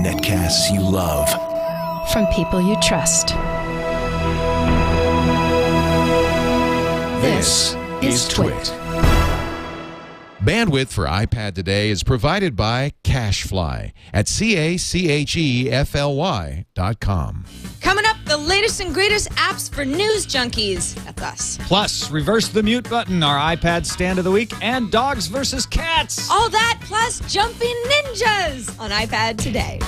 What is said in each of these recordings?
Netcasts you love. From people you trust. This is Twit. Bandwidth for iPad today is provided by Cachefly at CACHEFLY.com. Coming up, the latest and greatest apps for news junkies. That's us. Plus, reverse the mute button, our iPad stand of the week, and dogs versus cats. All that plus jumping ninjas on iPad today.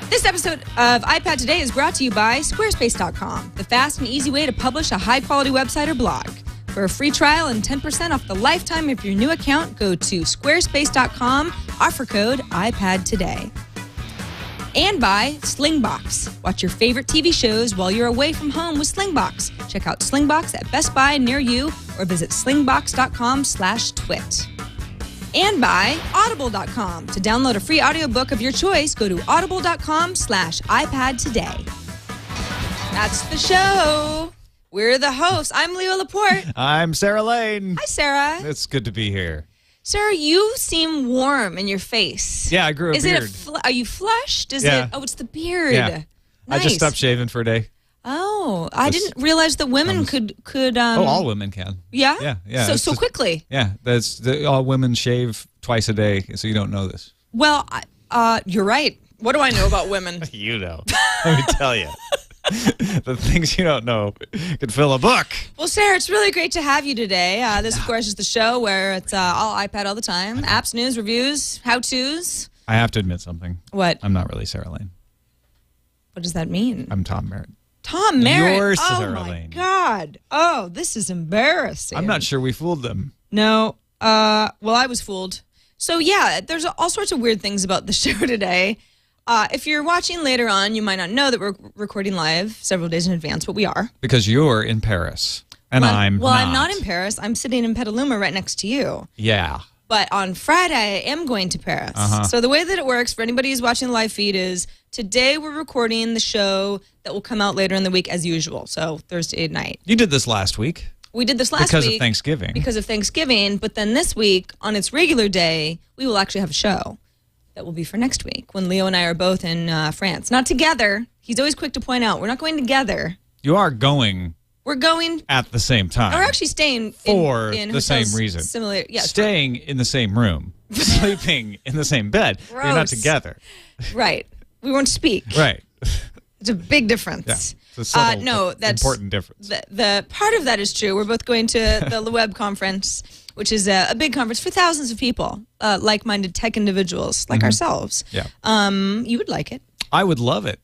This episode of iPad Today is brought to you by Squarespace.com, the fast and easy way to publish a high-quality website or blog. For a free trial and 10% off the lifetime of your new account, go to Squarespace.com, offer code iPad Today. And by Slingbox. Watch your favorite TV shows while you're away from home with Slingbox. Check out Slingbox at Best Buy near you or visit slingbox.com/twit. And by Audible.com. To download a free audiobook of your choice, go to audible.com/iPad Today. That's the show. We're the hosts. I'm Leo Laporte. I'm Sarah Lane. Hi, Sarah. It's good to be here. Sarah, you seem warm in your face. Yeah, I grew a beard. Are you flushed? Yeah. Oh, it's the beard. Yeah. Nice. I just stopped shaving for a day. Oh, I didn't realize that women could. All women can. Yeah. Yeah. So quickly. Yeah, all women shave twice a day, so you don't know this. Well, you're right. What do I know about women? You know. Let me tell you. The things you don't know could fill a book. Well, Sarah, it's really great to have you today. This, of course, is the show where it's all iPad all the time. Apps, news, reviews, how-tos. I have to admit something. What? I'm not really Sarah Lane. What does that mean? I'm Tom Merritt. Tom Merritt. You're oh, Sarah my Lane. God. Oh, this is embarrassing. I'm not sure we fooled them. No. Well, I was fooled. So, yeah, there's all sorts of weird things about the show today. If you're watching later on, you might not know that we're recording live several days in advance, but we are. Because you're in Paris, and I'm not. Well, I'm not in Paris. I'm sitting in Petaluma right next to you. Yeah. But on Friday, I am going to Paris. So the way that it works for anybody who's watching the live feed is today we're recording the show that will come out later in the week as usual, so Thursday night. You did this last week. We did this last week. Because of Thanksgiving. Because of Thanksgiving, but then this week, on its regular day, we will actually have a show that will be for next week when Leo and I are both in France. Not together. He's always quick to point out, we're not going together. You are going. We're going at the same time. We're actually staying for in the same reason. Similar, yes. Staying in the same room, sleeping in the same bed. Gross. You're not together. Right. We won't speak. Right. It's a big difference. Yeah. It's a subtle, no, that's important difference. The part of that is true. We're both going to the LeWeb conference, which is a big conference for thousands of people, like-minded tech individuals like ourselves. Yeah. You would like it. I would love it.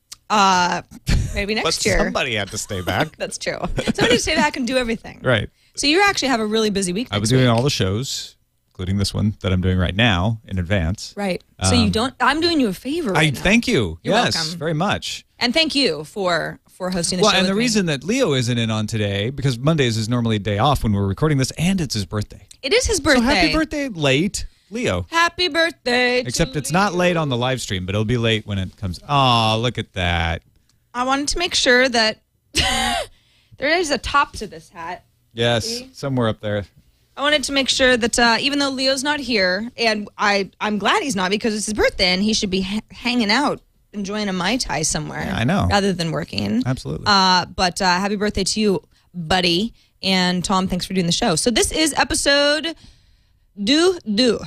Maybe next but year. Somebody had to stay back. That's true. Somebody stay back and do everything. Right. So you actually have a really busy week next I was doing week. all the shows, including this one that I'm doing right now in advance. Right. So you don't. I'm doing you a favor right now. Thank you. You're yes, welcome. very much. And thank you for hosting the show. Well, and with the me. reason that Leo isn't in on today, because Mondays is normally a day off when we're recording this, and it's his birthday. It is his birthday. So happy birthday late, Leo. Happy birthday. Except to it's not Leo. late on the live stream, but it'll be late when it comes. Oh, look at that. I wanted to make sure that there is a top to this hat. Yes, See? somewhere up there. I wanted to make sure that even though Leo's not here, and I'm glad he's not because it's his birthday and he should be hanging out, enjoying a Mai Tai somewhere. Yeah, I know. Rather than working. Absolutely. But happy birthday to you, buddy. And Tom, thanks for doing the show. So this is episode du.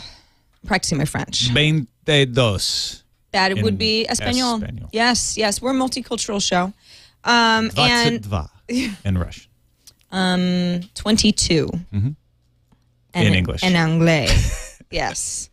Practicing my French. 22. That would be Espanol. Yes. We're a multicultural show. And 22 in Russian. 22. Mm-hmm. In English. In anglais. Yes.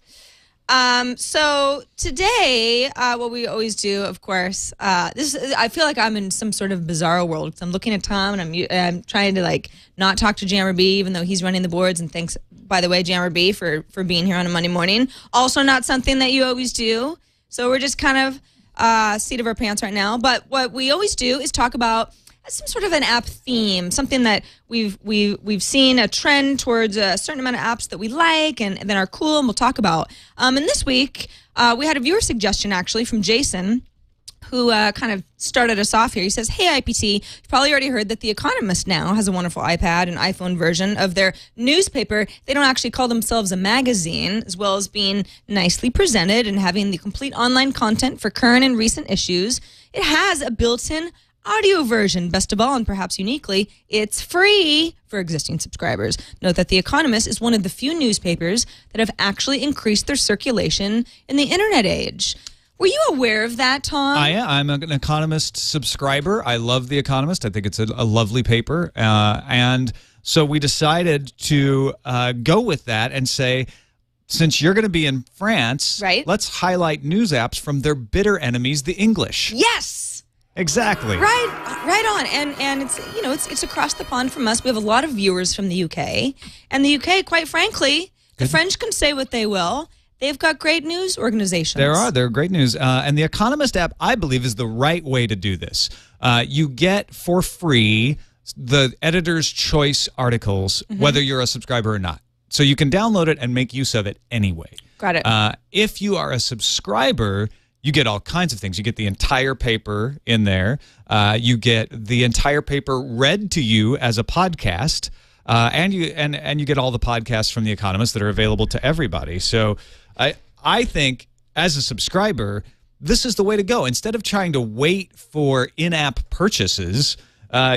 So today, what we always do, of course, I feel like I'm in some sort of bizarro world because I'm looking at Tom and I'm trying to not talk to Jammer B, even though he's running the boards. And thanks, by the way, Jammer B, for being here on a Monday morning. Also, not something that you always do. So we're just kind of seat of our pants right now. But what we always do is talk about some sort of an app theme, something that we've seen a trend towards a certain amount of apps that we like and then are cool and we'll talk about. And this week, we had a viewer suggestion actually from Jason, who kind of started us off here. He says, hey, IPT, you've probably already heard that The Economist now has a wonderful iPad and iPhone version of their newspaper. They don't actually call themselves a magazine, as well as being nicely presented and having the complete online content for current and recent issues. It has a built-in audio version. Best of all, and perhaps uniquely, it's free for existing subscribers. Note that The Economist is one of the few newspapers that have actually increased their circulation in the internet age. Were you aware of that, Tom? I'm an Economist subscriber. I love The Economist. I think it's a lovely paper. And so we decided to go with that and say, since you're going to be in France, right, let's highlight news apps from their bitter enemies, the English. Yes. Exactly. Right on. And it's, you know, it's across the pond from us. We have a lot of viewers from the UK. And the UK, quite frankly, the French can say what they will. They've got great news organizations. They're great news. And the Economist app, I believe, is the right way to do this. You get for free the editor's choice articles, whether you're a subscriber or not. So you can download it and make use of it anyway. Got it. If you are a subscriber, you get all kinds of things. You get the entire paper in there. You get the entire paper read to you as a podcast, and you get all the podcasts from The Economist that are available to everybody. So I think as a subscriber, this is the way to go. Instead of trying to wait for in-app purchases,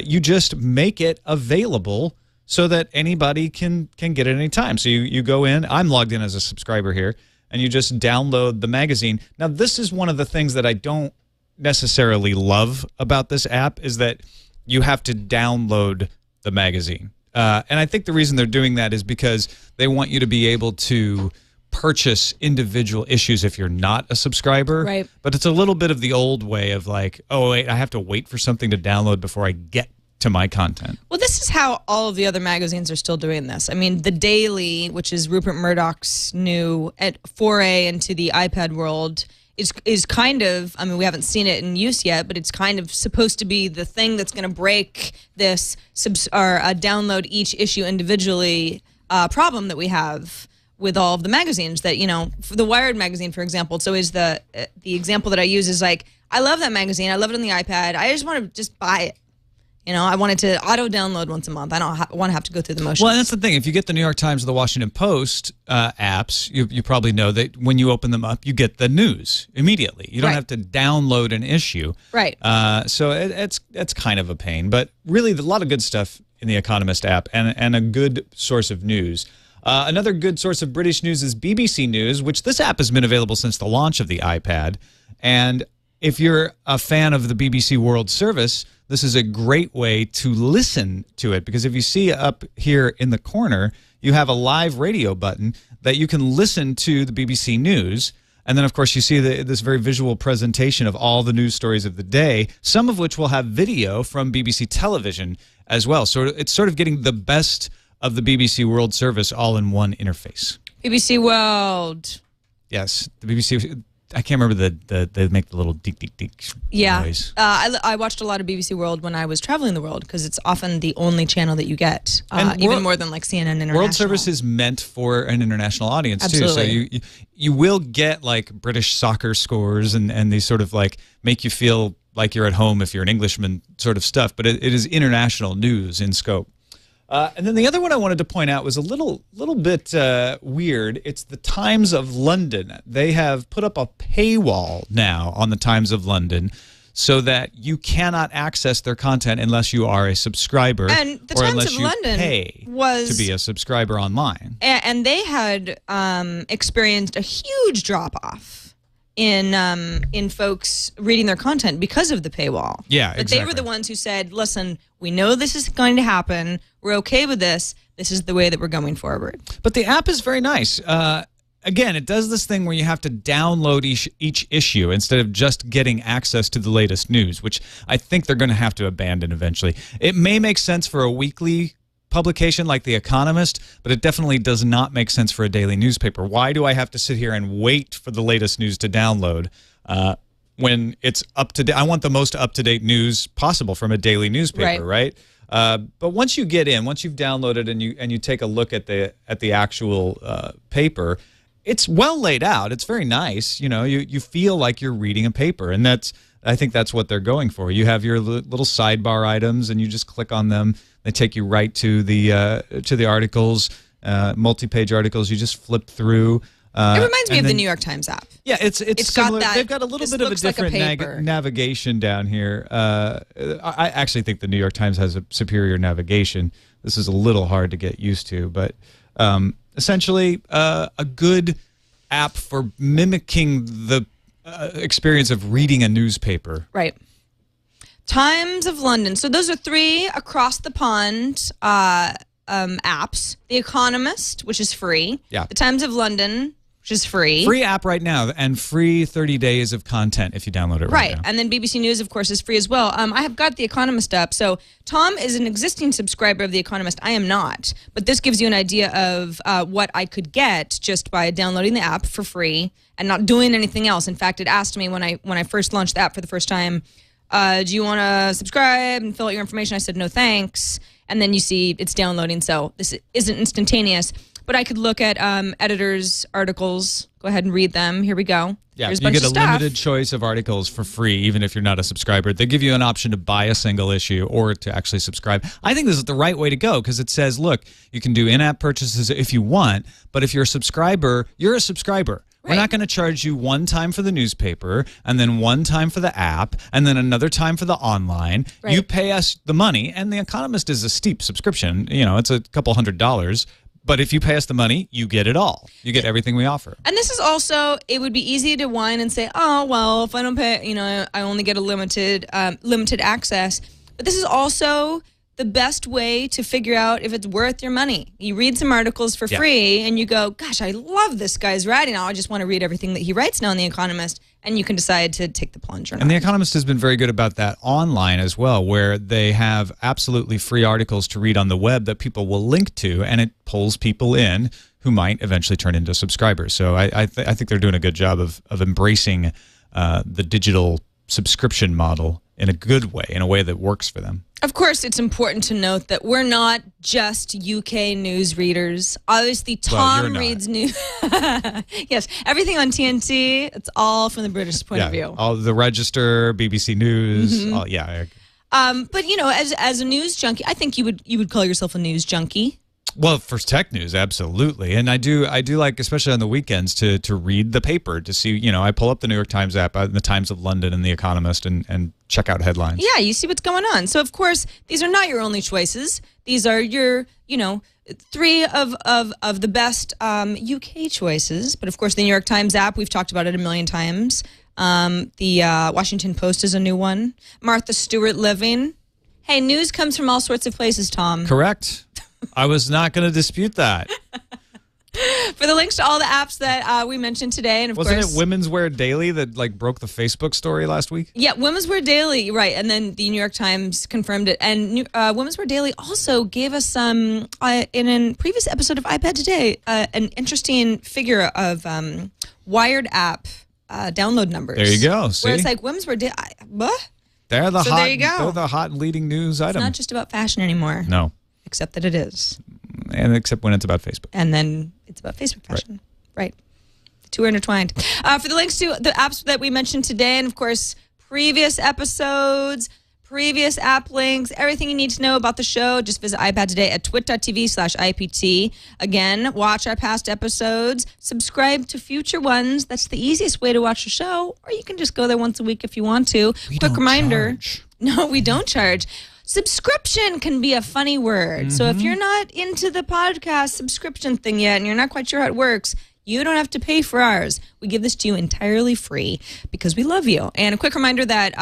you just make it available so that anybody can get it anytime. So you go in. I'm logged in as a subscriber here. And you just download the magazine. Now, this is one of the things that I don't necessarily love about this app is that you have to download the magazine. And I think the reason they're doing that is because they want you to be able to purchase individual issues if you're not a subscriber. Right. But it's a little bit of the old way of like, oh, wait, I have to wait for something to download before I get to my content. Well, this is how all of the other magazines are still doing this. I mean, The Daily, which is Rupert Murdoch's new foray into the iPad world, is kind of, I mean, we haven't seen it in use yet, but it's kind of supposed to be the thing that's going to break this download each issue individually problem that we have with all of the magazines. That, you know, for the Wired magazine, for example, it's always the example that I use is like, I love that magazine. I love it on the iPad. I just want to just buy it. You know, I wanted to auto-download once a month. I don't want to have to go through the motions. Well, and that's the thing. If you get the New York Times or the Washington Post apps, you probably know that when you open them up, you get the news immediately. You don't have to download an issue. Right. So it's kind of a pain. But really, a lot of good stuff in the Economist app and a good source of news. Another good source of British news is BBC News, which this app has been available since the launch of the iPad. And if you're a fan of the BBC World Service, this is a great way to listen to it, because if you see up here in the corner, you have a live radio button that you can listen to the BBC News. And then, of course, you see this very visual presentation of all the news stories of the day, some of which will have video from BBC Television as well. So it's sort of getting the best of the BBC World Service all in one interface. BBC World. Yes, the BBC. I can't remember they make the little deek deek deek noise. I watched a lot of BBC World when I was traveling the world because it's often the only channel that you get, even more than like CNN International. World Service is meant for an international audience Absolutely. too. So you will get like British soccer scores and these sort of like make you feel like you're at home if you're an Englishman sort of stuff. But it is international news in scope. And then the other one I wanted to point out was a little bit weird. It's the Times of London. They have put up a paywall now on the Times of London so that you cannot access their content unless you are a subscriber, and the or Times unless of you London pay was, to be a subscriber online. And they had experienced a huge drop-off in folks reading their content because of the paywall. Yeah, but exactly. They were the ones who said, listen, we know this is going to happen. We're okay with this. This is the way that we're going forward. But the app is very nice. Again, it does this thing where you have to download each issue instead of just getting access to the latest news, which I think they're going to have to abandon eventually. It may make sense for a weekly publication like The Economist, but it definitely does not make sense for a daily newspaper. Why do I have to sit here and wait for the latest news to download when it's up to date? I want the most up-to-date news possible from a daily newspaper, right? But once you get in, once you've downloaded and you take a look at the actual paper, it's well laid out. It's very nice. You know, you feel like you're reading a paper, and that's I think that's what they're going for. You have your little sidebar items, and you just click on them. They take you right to the articles, multi-page articles. You just flip through. It reminds me of the New York Times app. Yeah, it's similar. got that. They've got a little bit of a different navigation down here. I actually think the New York Times has a superior navigation. This is a little hard to get used to, but essentially a good app for mimicking the experience of reading a newspaper. Right. Times of London. So those are 3 across the pond apps. The Economist, which is free. Yeah. The Times of London, which is free. Free app right now, and free 30 days of content if you download it right now. And then BBC News, of course, is free as well. I have got The Economist up. So Tom is an existing subscriber of The Economist. I am not. But this gives you an idea of what I could get just by downloading the app for free and not doing anything else. In fact, it asked me when I first launched the app for the first time, do you want to subscribe and fill out your information? I said, no, thanks. And then you see it's downloading. So this isn't instantaneous. But I could look at editors' articles. Go ahead and read them. Here we go. Yeah, Here's you get a stuff. limited choice of articles for free, even if you're not a subscriber. They give you an option to buy a single issue or to actually subscribe. I think this is the right way to go because it says, look, you can do in-app purchases if you want, but if you're a subscriber, you're a subscriber. Right. We're not going to charge you one time for the newspaper and then one time for the app and then another time for the online. Right. You pay us the money, and The Economist is a steep subscription. You know, it's a couple $100. But if you pay us the money, you get it all. You get everything we offer. And this is also, it would be easy to whine and say, oh, well, if I don't pay, I only get a limited access. But this is also the best way to figure out if it's worth your money. You read some articles for free and you go, gosh, I love this guy's writing. I just want to read everything that he writes now in The Economist. And you can decide to take the plunge or not. And The Economist has been very good about that online as well, where they have absolutely free articles to read on the web that people will link to, and it pulls people in who might eventually turn into subscribers. So I think they're doing a good job of embracing the digital subscription model in a good way, in a way that works for them. Of course, it's important to note that we're not just UK news readers. Obviously, Tom reads news. Yes, everything on TNT, it's all from the British point of view. All the Register, BBC News, but as a news junkie, I think you would call yourself a news junkie. Well, for tech news, absolutely. And I do like, especially on the weekends, to read the paper, to see, I pull up the New York Times app, the Times of London and The Economist, and check out headlines. Yeah, you see what's going on. So, of course, these are not your only choices. These are your, 3 of the best UK choices. But, of course, the New York Times app, we've talked about it a million times. The Washington Post is a new one. Martha Stewart Living. Hey, news comes from all sorts of places, Tom. Correct. I was not going to dispute that. For the links to all the apps that we mentioned today, and of course, wasn't it Women's Wear Daily that broke the Facebook story last week? Yeah, Women's Wear Daily, right? And then the New York Times confirmed it. And Women's Wear Daily also gave us in a previous episode of iPad Today an interesting figure of Wired app download numbers. There you go. See? Where it's like Women's Wear Daily. What? There you go. They're the hot leading news item. It's not just about fashion anymore. No. Except that it is. And except when it's about Facebook. And then it's about Facebook fashion. Right. The two are intertwined. For the links to the apps that we mentioned today, and of course, previous episodes, previous app links, everything you need to know about the show, just visit iPad Today at twit.tv/IPT. Again, watch our past episodes, subscribe to future ones. That's the easiest way to watch the show, or you can just go there once a week if you want to. Quick reminder. Charge. No, we don't charge. Subscription can be a funny word. So if you're not into the podcast subscription thing yet and you're not quite sure how it works, you don't have to pay for ours. We give this to you entirely free because we love you. And a quick reminder that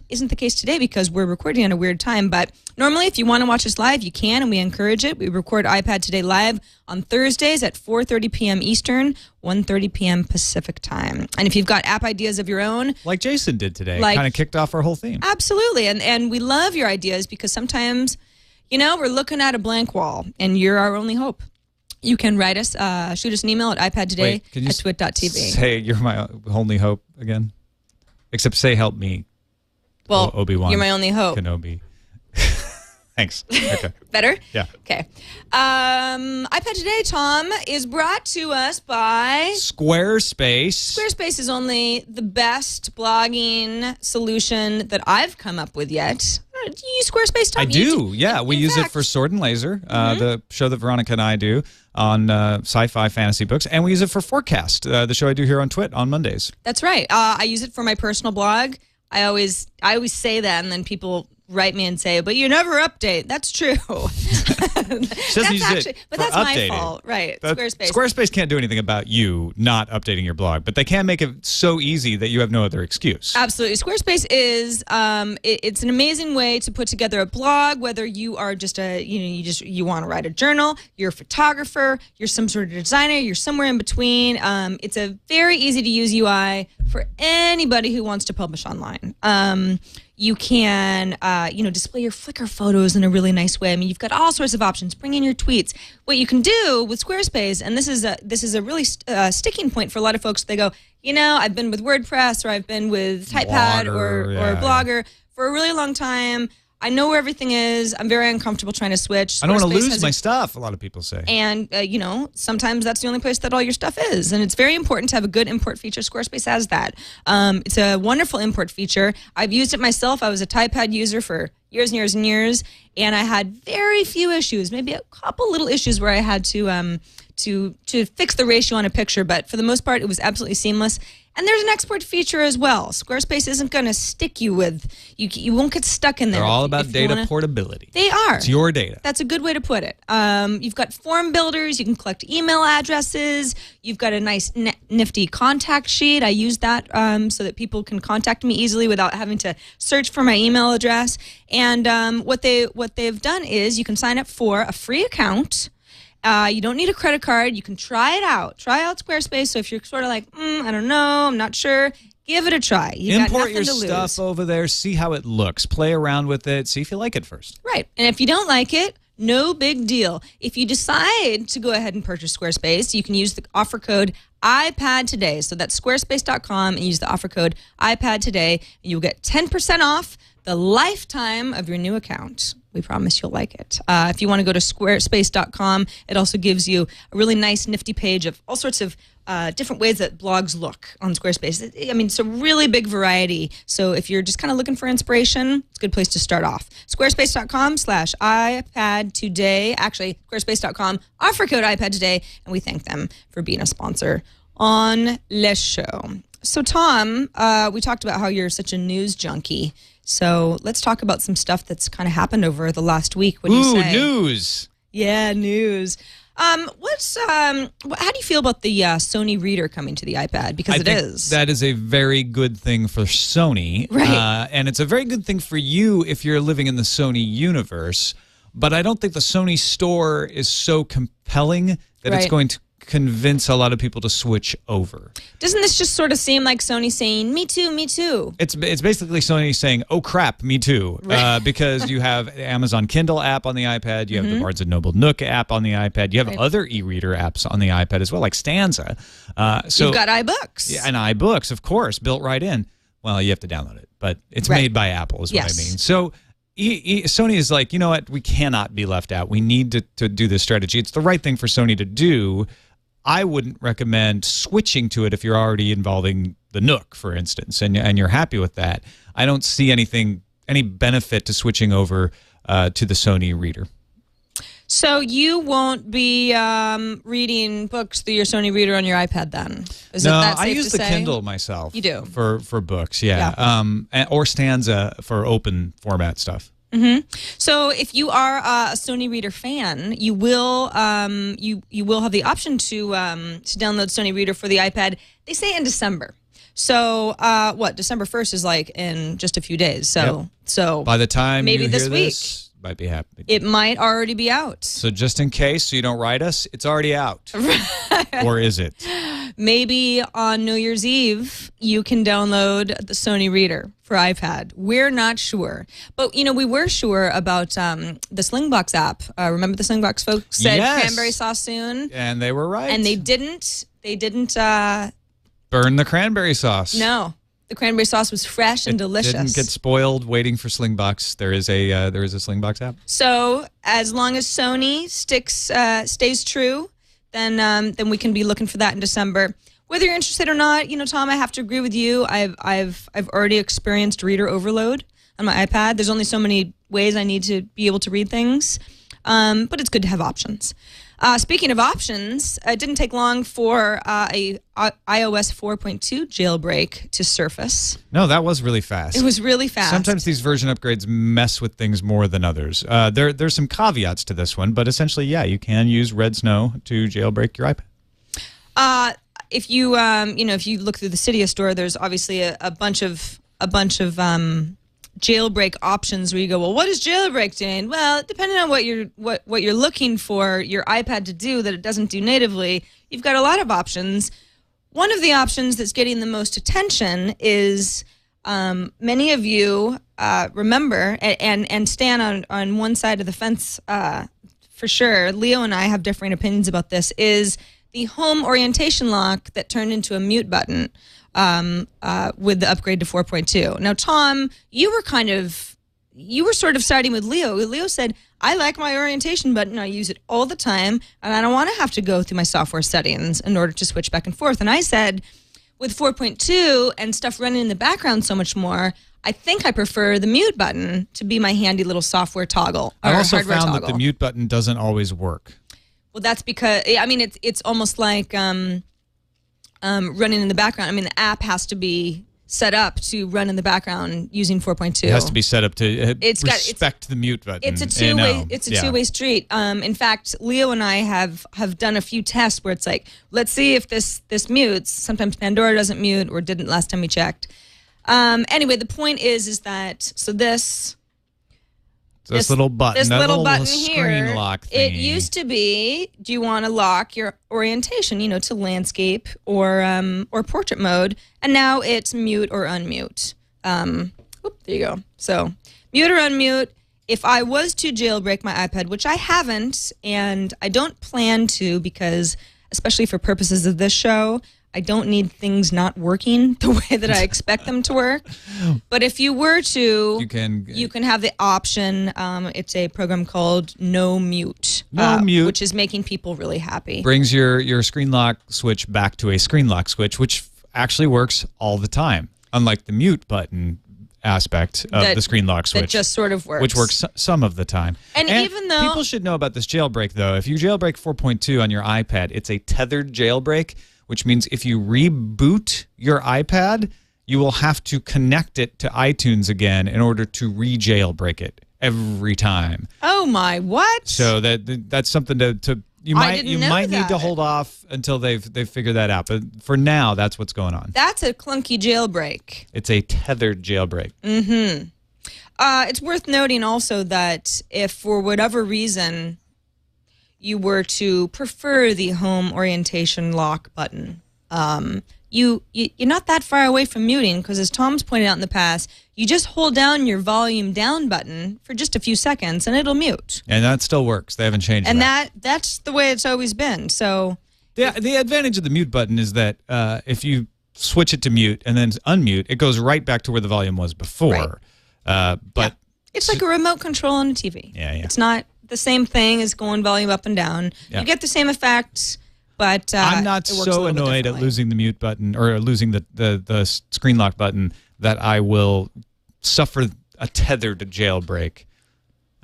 isn't the case today because we're recording at a weird time. But normally, if you want to watch us live, you can, and we encourage it. We record iPad Today live on Thursdays at 4:30 p.m. Eastern, 1:30 p.m. Pacific time. And if you've got app ideas of your own, like Jason did today, kind of kicked off our whole theme. Absolutely, and we love your ideas because sometimes, we're looking at a blank wall, and you're our only hope. You can write us, shoot us an email at iPadToday@twit.tv. Say you're my only hope again? Except say help me. Well, Obi-Wan. You're my only hope. Kenobi. Thanks. Okay. Better? Yeah. Okay. iPad Today, Tom, is brought to us by Squarespace. Squarespace is only the best blogging solution that I've come up with yet. Do you use Squarespace, Tom? I do. Yeah, we use it for Sword and Laser, the show that Veronica and I do on sci-fi fantasy books, and we use it for Forecast, the show I do here on Twit on Mondays. That's right. I use it for my personal blog. I always say that, and then people write me and say, but you never update. That's true. That's my fault. Right. Squarespace can't do anything about you not updating your blog, but they can make it so easy that you have no other excuse. Absolutely. Squarespace is it's an amazing way to put together a blog, whether you are just you want to write a journal, you're a photographer, you're some sort of designer, you're somewhere in between. It's a very easy to use UI for anybody who wants to publish online. You can, display your Flickr photos in a really nice way. I mean, you've got all sorts of options. Bring in your tweets. What you can do with Squarespace, and this is a really sticking point for a lot of folks. They go, I've been with WordPress or I've been with Typepad or Blogger for a really long time. I know where everything is. I'm very uncomfortable trying to switch. I don't want to lose my stuff, a lot of people say. And, sometimes that's the only place that all your stuff is. And it's very important to have a good import feature. Squarespace has that. It's a wonderful import feature. I've used it myself. I was a Typepad user for years and years and years. And I had very few issues, maybe a couple little issues where I had to fix the ratio on a picture. But for the most part, it was absolutely seamless. And there's an export feature as well. Squarespace isn't going to stick you with, you won't get stuck in there. They're all about data portability. They are. It's your data. That's a good way to put it. You've got form builders. You can collect email addresses. You've got a nice nifty contact sheet. I use that so that people can contact me easily without having to search for my email address. And what they've done is you can sign up for a free account. You don't need a credit card. You can try it out. Try out Squarespace. So if you're sort of like, I don't know, I'm not sure, give it a try. Import your stuff over there. See how it looks. Play around with it. See if you like it first. Right. And if you don't like it, no big deal. If you decide to go ahead and purchase Squarespace, you can use the offer code iPad Today. So that's squarespace.com and use the offer code iPad Today. And you'll get 10% off the lifetime of your new account. We promise you'll like it. If you want to go to squarespace.com, it also gives you a really nice, nifty page of all sorts of different ways that blogs look on Squarespace. I mean, it's a really big variety. So if you're just kind of looking for inspiration, it's a good place to start off. Squarespace.com/iPad Today. Actually, squarespace.com, offer code iPad Today, and we thank them for being a sponsor on Le Show. So, Tom, we talked about how you're such a news junkie. So let's talk about some stuff that's kind of happened over the last week. What do you say? News. Yeah, news. How do you feel about the Sony reader coming to the iPad? Because I think that is a very good thing for Sony. Right. And it's a very good thing for you if you're living in the Sony universe. But I don't think the Sony store is so compelling that it's going to convince a lot of people to switch over. Doesn't this just sort of seem like Sony saying, me too, me too? It's basically Sony saying, oh crap, me too. Right. Because you have the Amazon Kindle app on the iPad, you have the Barnes & Noble Nook app on the iPad, you have other e-reader apps on the iPad as well, like Stanza. You've got iBooks. Yeah, and iBooks, of course, built right in. Well, you have to download it, but it's made by Apple is what I mean. So Sony is like, you know what, we cannot be left out. We need to do this strategy. It's the right thing for Sony to do. I wouldn't recommend switching to it if you're already involving the Nook, for instance, and you're happy with that. I don't see any benefit to switching over to the Sony reader. So you won't be reading books through your Sony reader on your iPad then? I use the Kindle myself. You do? For books, yeah. Or Stanza for open format stuff. Mm-hmm. So if you are a Sony Reader fan, you will you will have the option to download Sony Reader for the iPad. They say in December. So December 1st is like in just a few days. So by the time maybe you this hear week this, might be happening. It might already be out. So just in case, so you don't write us, it's already out. Or is it? Maybe on New Year's Eve, you can download the Sony Reader for iPad. We're not sure. But, we were sure about the Slingbox app. Remember the Slingbox folks said cranberry sauce soon? And they were right. And they didn't burn the cranberry sauce. No. The cranberry sauce was fresh and delicious. Didn't get spoiled waiting for Slingbox. There is a Slingbox app. So as long as Sony stays true, then we can be looking for that in December. Whether you're interested or not, Tom, I have to agree with you. I've already experienced reader overload on my iPad. There's only so many ways I need to be able to read things, but it's good to have options. Speaking of options, it didn't take long for a iOS 4.2 jailbreak to surface. No, that was really fast. It was really fast. Sometimes these version upgrades mess with things more than others. There's some caveats to this one, but essentially, yeah, you can use Red Snow to jailbreak your iPad. If you if you look through the Cydia store, there's obviously a bunch of jailbreak options where you go, well, what is jailbreak doing? Well, depending on what you're looking for your iPad to do that it doesn't do natively, you've got a lot of options. One of the options that's getting the most attention is many of you remember and stand on one side of the fence for sure. Leo and I have differing opinions about this. Is the home orientation lock that turned into a mute button with the upgrade to 4.2. Now, Tom, you were sort of siding with Leo. Leo said, I like my orientation button. I use it all the time, and I don't want to have to go through my software settings in order to switch back and forth. And I said, with 4.2 and stuff running in the background so much more, I think I prefer the mute button to be my handy little software toggle. I also found that the mute button doesn't always work. Well, that's because, it's almost like running in the background. The app has to be set up to run in the background using 4.2. It has to be set up to respect the mute button. It's a two-way street. In fact, Leo and I have done a few tests where it's like, let's see if this mutes. Sometimes Pandora doesn't mute, or didn't last time we checked. Anyway, the point is that this little button, this little button screen here, lock thingy. It used to be, do you want to lock your orientation, to landscape or portrait mode, and now it's mute or unmute. There you go. So mute or unmute. If I was to jailbreak my iPad, which I haven't, and I don't plan to, because especially for purposes of this show, I don't need things not working the way that I expect them to work. But if you were to, you can have the option. It's a program called No Mute. Which is making people really happy. Brings your screen lock switch back to a screen lock switch, which actually works all the time, unlike the mute button aspect of the screen lock switch. That just sort of works. Which works some of the time. And even though people should know about this jailbreak, though, if you jailbreak 4.2 on your iPad, it's a tethered jailbreak, which means if you reboot your iPad, you will have to connect it to iTunes again in order to re-jailbreak it every time. Oh my, what? So that's something to you might need to hold off until they've figured that out. But for now, that's what's going on. That's a clunky jailbreak. It's a tethered jailbreak. Mm-hmm. It's worth noting also that if for whatever reason you were to prefer the home orientation lock button, you're not that far away from muting, because as Tom's pointed out in the past, you just hold down your volume down button for just a few seconds and it'll mute. And that still works. They haven't changed and that. And that's the way it's always been. So the advantage of the mute button is that if you switch it to mute and then unmute, it goes right back to where the volume was before. Right. But it's like a remote control on a TV. Yeah. It's not the same thing as going volume up and down. Yeah. You get the same effect, but I'm not so annoyed at losing the mute button or losing the screen lock button that I will suffer a tethered jailbreak.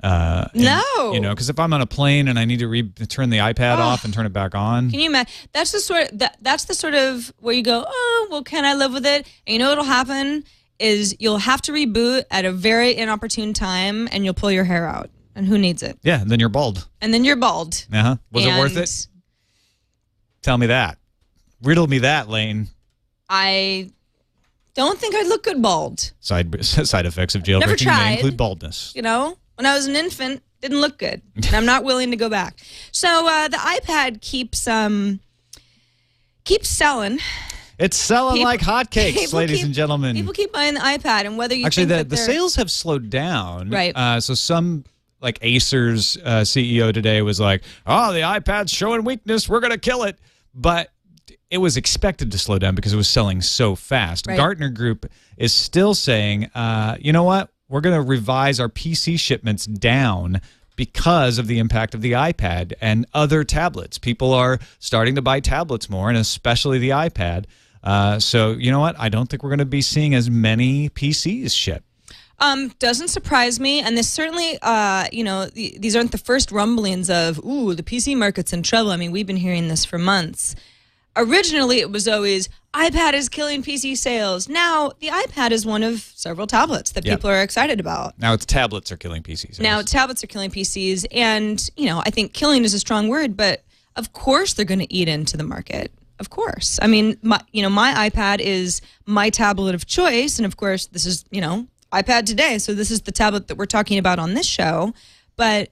Because if I'm on a plane and I need to turn the iPad off and turn it back on, can you imagine? That's the sort of where you go, oh well, can I live with it? And you know what'll happen is you'll have to reboot at a very inopportune time, and you'll pull your hair out. And who needs it? Yeah, then you're bald. And then you're bald. Uh-huh. Was it worth it? Tell me that. Riddle me that, Lane. I don't think I'd look good bald. Side effects of jailbreaking may include baldness. When I was an infant, didn't look good. And I'm not willing to go back. So the iPad keeps selling. It's selling like hotcakes, ladies and gentlemen. People keep buying the iPad, and whether you actually the sales have slowed down, right? So some like Acer's CEO today was like, "Oh, the iPad's showing weakness. We're gonna kill it." But it was expected to slow down because it was selling so fast. Right. Gartner Group is still saying, you know what? We're going to revise our PC shipments down because of the impact of the iPad and other tablets. People are starting to buy tablets more, and especially the iPad. So, you know what? I don't think we're going to be seeing as many PCs ship. Doesn't surprise me, and this certainly, these aren't the first rumblings of, ooh, the PC market's in trouble. I mean, we've been hearing this for months. Originally, it was always, iPad is killing PC sales. Now, the iPad is one of several tablets that people are excited about. Now it's tablets are killing PCs. Now, tablets are killing PCs, and, I think killing is a strong word, but of course they're going to eat into the market. Of course. I mean, my iPad is my tablet of choice, and of course, this is, iPad today, so this is the tablet that we're talking about on this show, but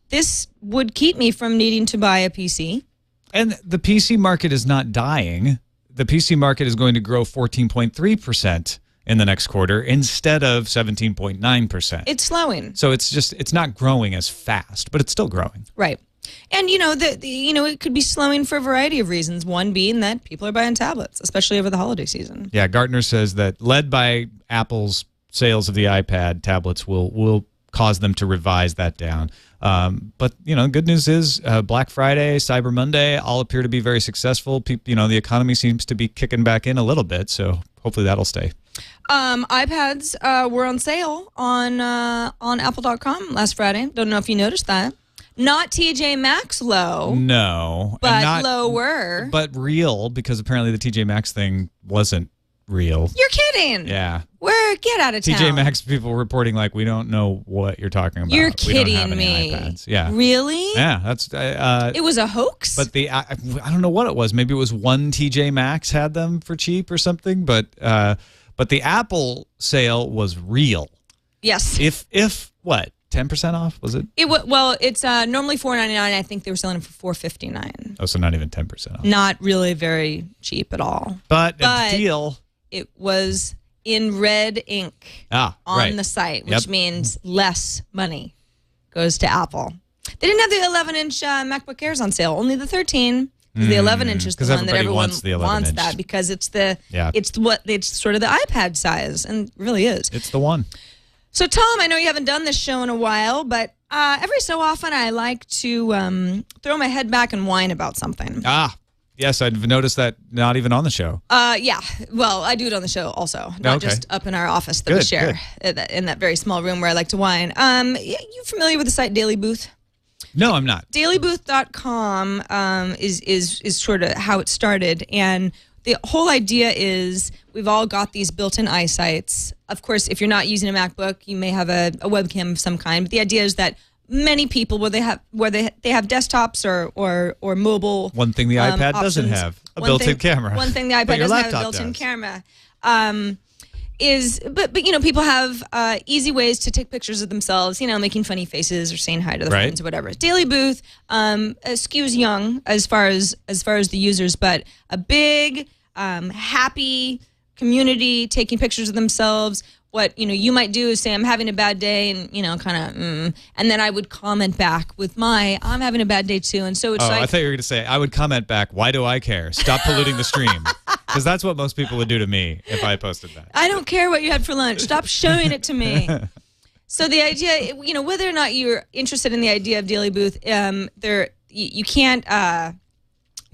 this would keep me from needing to buy a PC. And the PC market is not dying. The PC market is going to grow 14.3% in the next quarter instead of 17.9%. It's slowing. So it's not growing as fast, but it's still growing. Right. And, it could be slowing for a variety of reasons, one being that people are buying tablets, especially over the holiday season. Yeah, Gartner says that led by Apple's sales of the iPad, tablets will cause them to revise that down. But, good news is Black Friday, Cyber Monday all appear to be very successful. The economy seems to be kicking back in a little bit, so hopefully that'll stay. iPads were on sale on Apple.com last Friday. Don't know if you noticed that. Not TJ Maxx low. No. But lower. But real, because apparently the TJ Maxx thing wasn't real. You're kidding. Yeah. Get out of town. TJ Maxx people reporting like, we don't know what you're talking about. You're we don't have kidding any me. iPads. Yeah. Really? Yeah. That's. It was a hoax? But I don't know what it was. Maybe it was one TJ Maxx had them for cheap or something. But the Apple sale was real. Yes. If what? 10% off, was it? It's normally $4.99. I think they were selling it for $4.59. Oh, so not even 10% off. Not really very cheap at all. But a deal. It was in red ink on the site, which means less money goes to Apple. They didn't have the 11-inch MacBook Airs on sale, only the 13. The 11-inch is the one that everyone wants that because it's it's sort of the iPad size, and it really is. It's the one. So, Tom, I know you haven't done this show in a while, but every so often I like to throw my head back and whine about something. Yes, I've noticed that not even on the show. Yeah. Well, I do it on the show also, not just up in our office that we share in that very small room where I like to whine. You familiar with the site Daily Booth? No, I'm not. Dailybooth.com is sort of how it started, and the whole idea is we've all got these built-in eyesights. Of course, if you're not using a MacBook, you may have a webcam of some kind. But the idea is that many people, where they have desktops or mobile. One thing the iPad doesn't have a built-in camera. One thing the iPad doesn't have a built-in camera. But people have easy ways to take pictures of themselves, making funny faces or saying hi to their friends or whatever. Daily Booth skews young as far as the users, but a big happy community taking pictures of themselves. What you might do is say, I'm having a bad day, and and then I would comment back with I'm having a bad day too. And so it's I thought you were going to say, I would comment back, why do I care? Stop polluting the stream. Because that's what most people would do to me if I posted that. I don't care what you had for lunch. Stop showing it to me. So the idea, whether or not you're interested in the idea of Daily Booth, you can't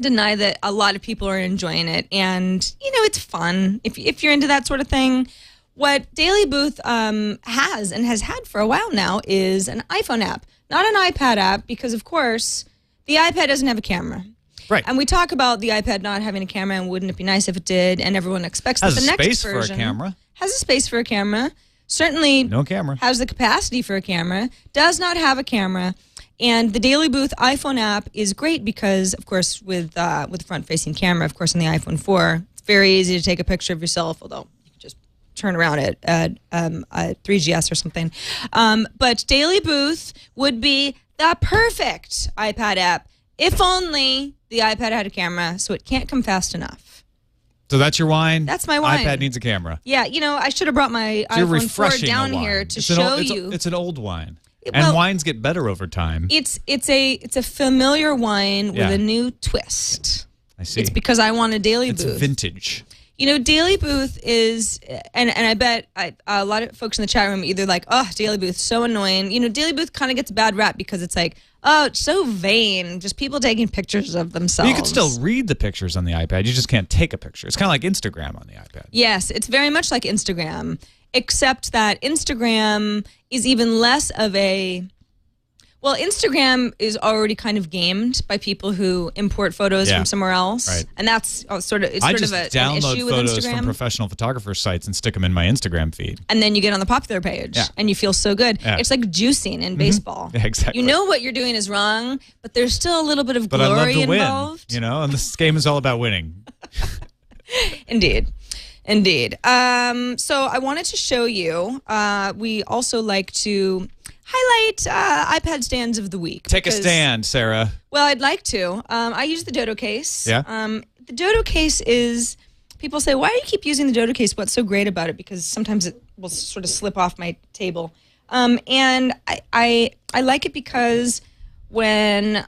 deny that a lot of people are enjoying it, and it's fun if you're into that sort of thing. What Daily Booth has and has had for a while now is an iPhone app, not an iPad app, because of course the iPad doesn't have a camera. Right. And we talk about the iPad not having a camera, and wouldn't it be nice if it did? And everyone expects that the next version has a space for a camera. Has a space for a camera. Certainly no camera. Has the capacity for a camera. Does not have a camera. And the Daily Booth iPhone app is great because, of course, with front-facing camera, of course, on the iPhone 4, it's very easy to take a picture of yourself, although you can just turn around at 3GS or something. But Daily Booth would be the perfect iPad app if only the iPad had a camera, so it can't come fast enough. So that's your whine? That's my whine. iPad needs a camera. Yeah, I should have brought my iPhone 4 down here to show you. It's an old whine. And wines get better over time. It's a familiar wine with a new twist. I see. It's because I want a daily It's booth. vintage. You know, Daily Booth is, and I bet a lot of folks in the chat room are either like, oh, Daily Booth, so annoying. You know, Daily Booth kind of gets a bad rap because it's like, oh, it's so vain. Just people taking pictures of themselves. You can still read the pictures on the iPad. You just can't take a picture. It's kind of like Instagram on the iPad. Yes, it's very much like Instagram, except that Instagram is even less of a... Well, Instagram is already kind of gamed by people who import photos from somewhere else, right. And that's sort of an I just issue download with photos Instagram. from professional photographer sites and stick them in my Instagram feed. And then you get on the popular page, and you feel so good. Yeah. It's like juicing in baseball. Yeah, exactly. You know what you're doing is wrong, but there's still a little bit of But I love glory to win, involved. you know, and this game is all about winning. Indeed. So I wanted to show you. We also like to highlight iPad stands of the week. Take a stand, Sarah. Well, I'd like to. I use the Dodo case. Yeah. The Dodo case is, people say, why do you keep using the Dodo case? What's so great about it? Because sometimes it will sort of slip off my table. And I like it because when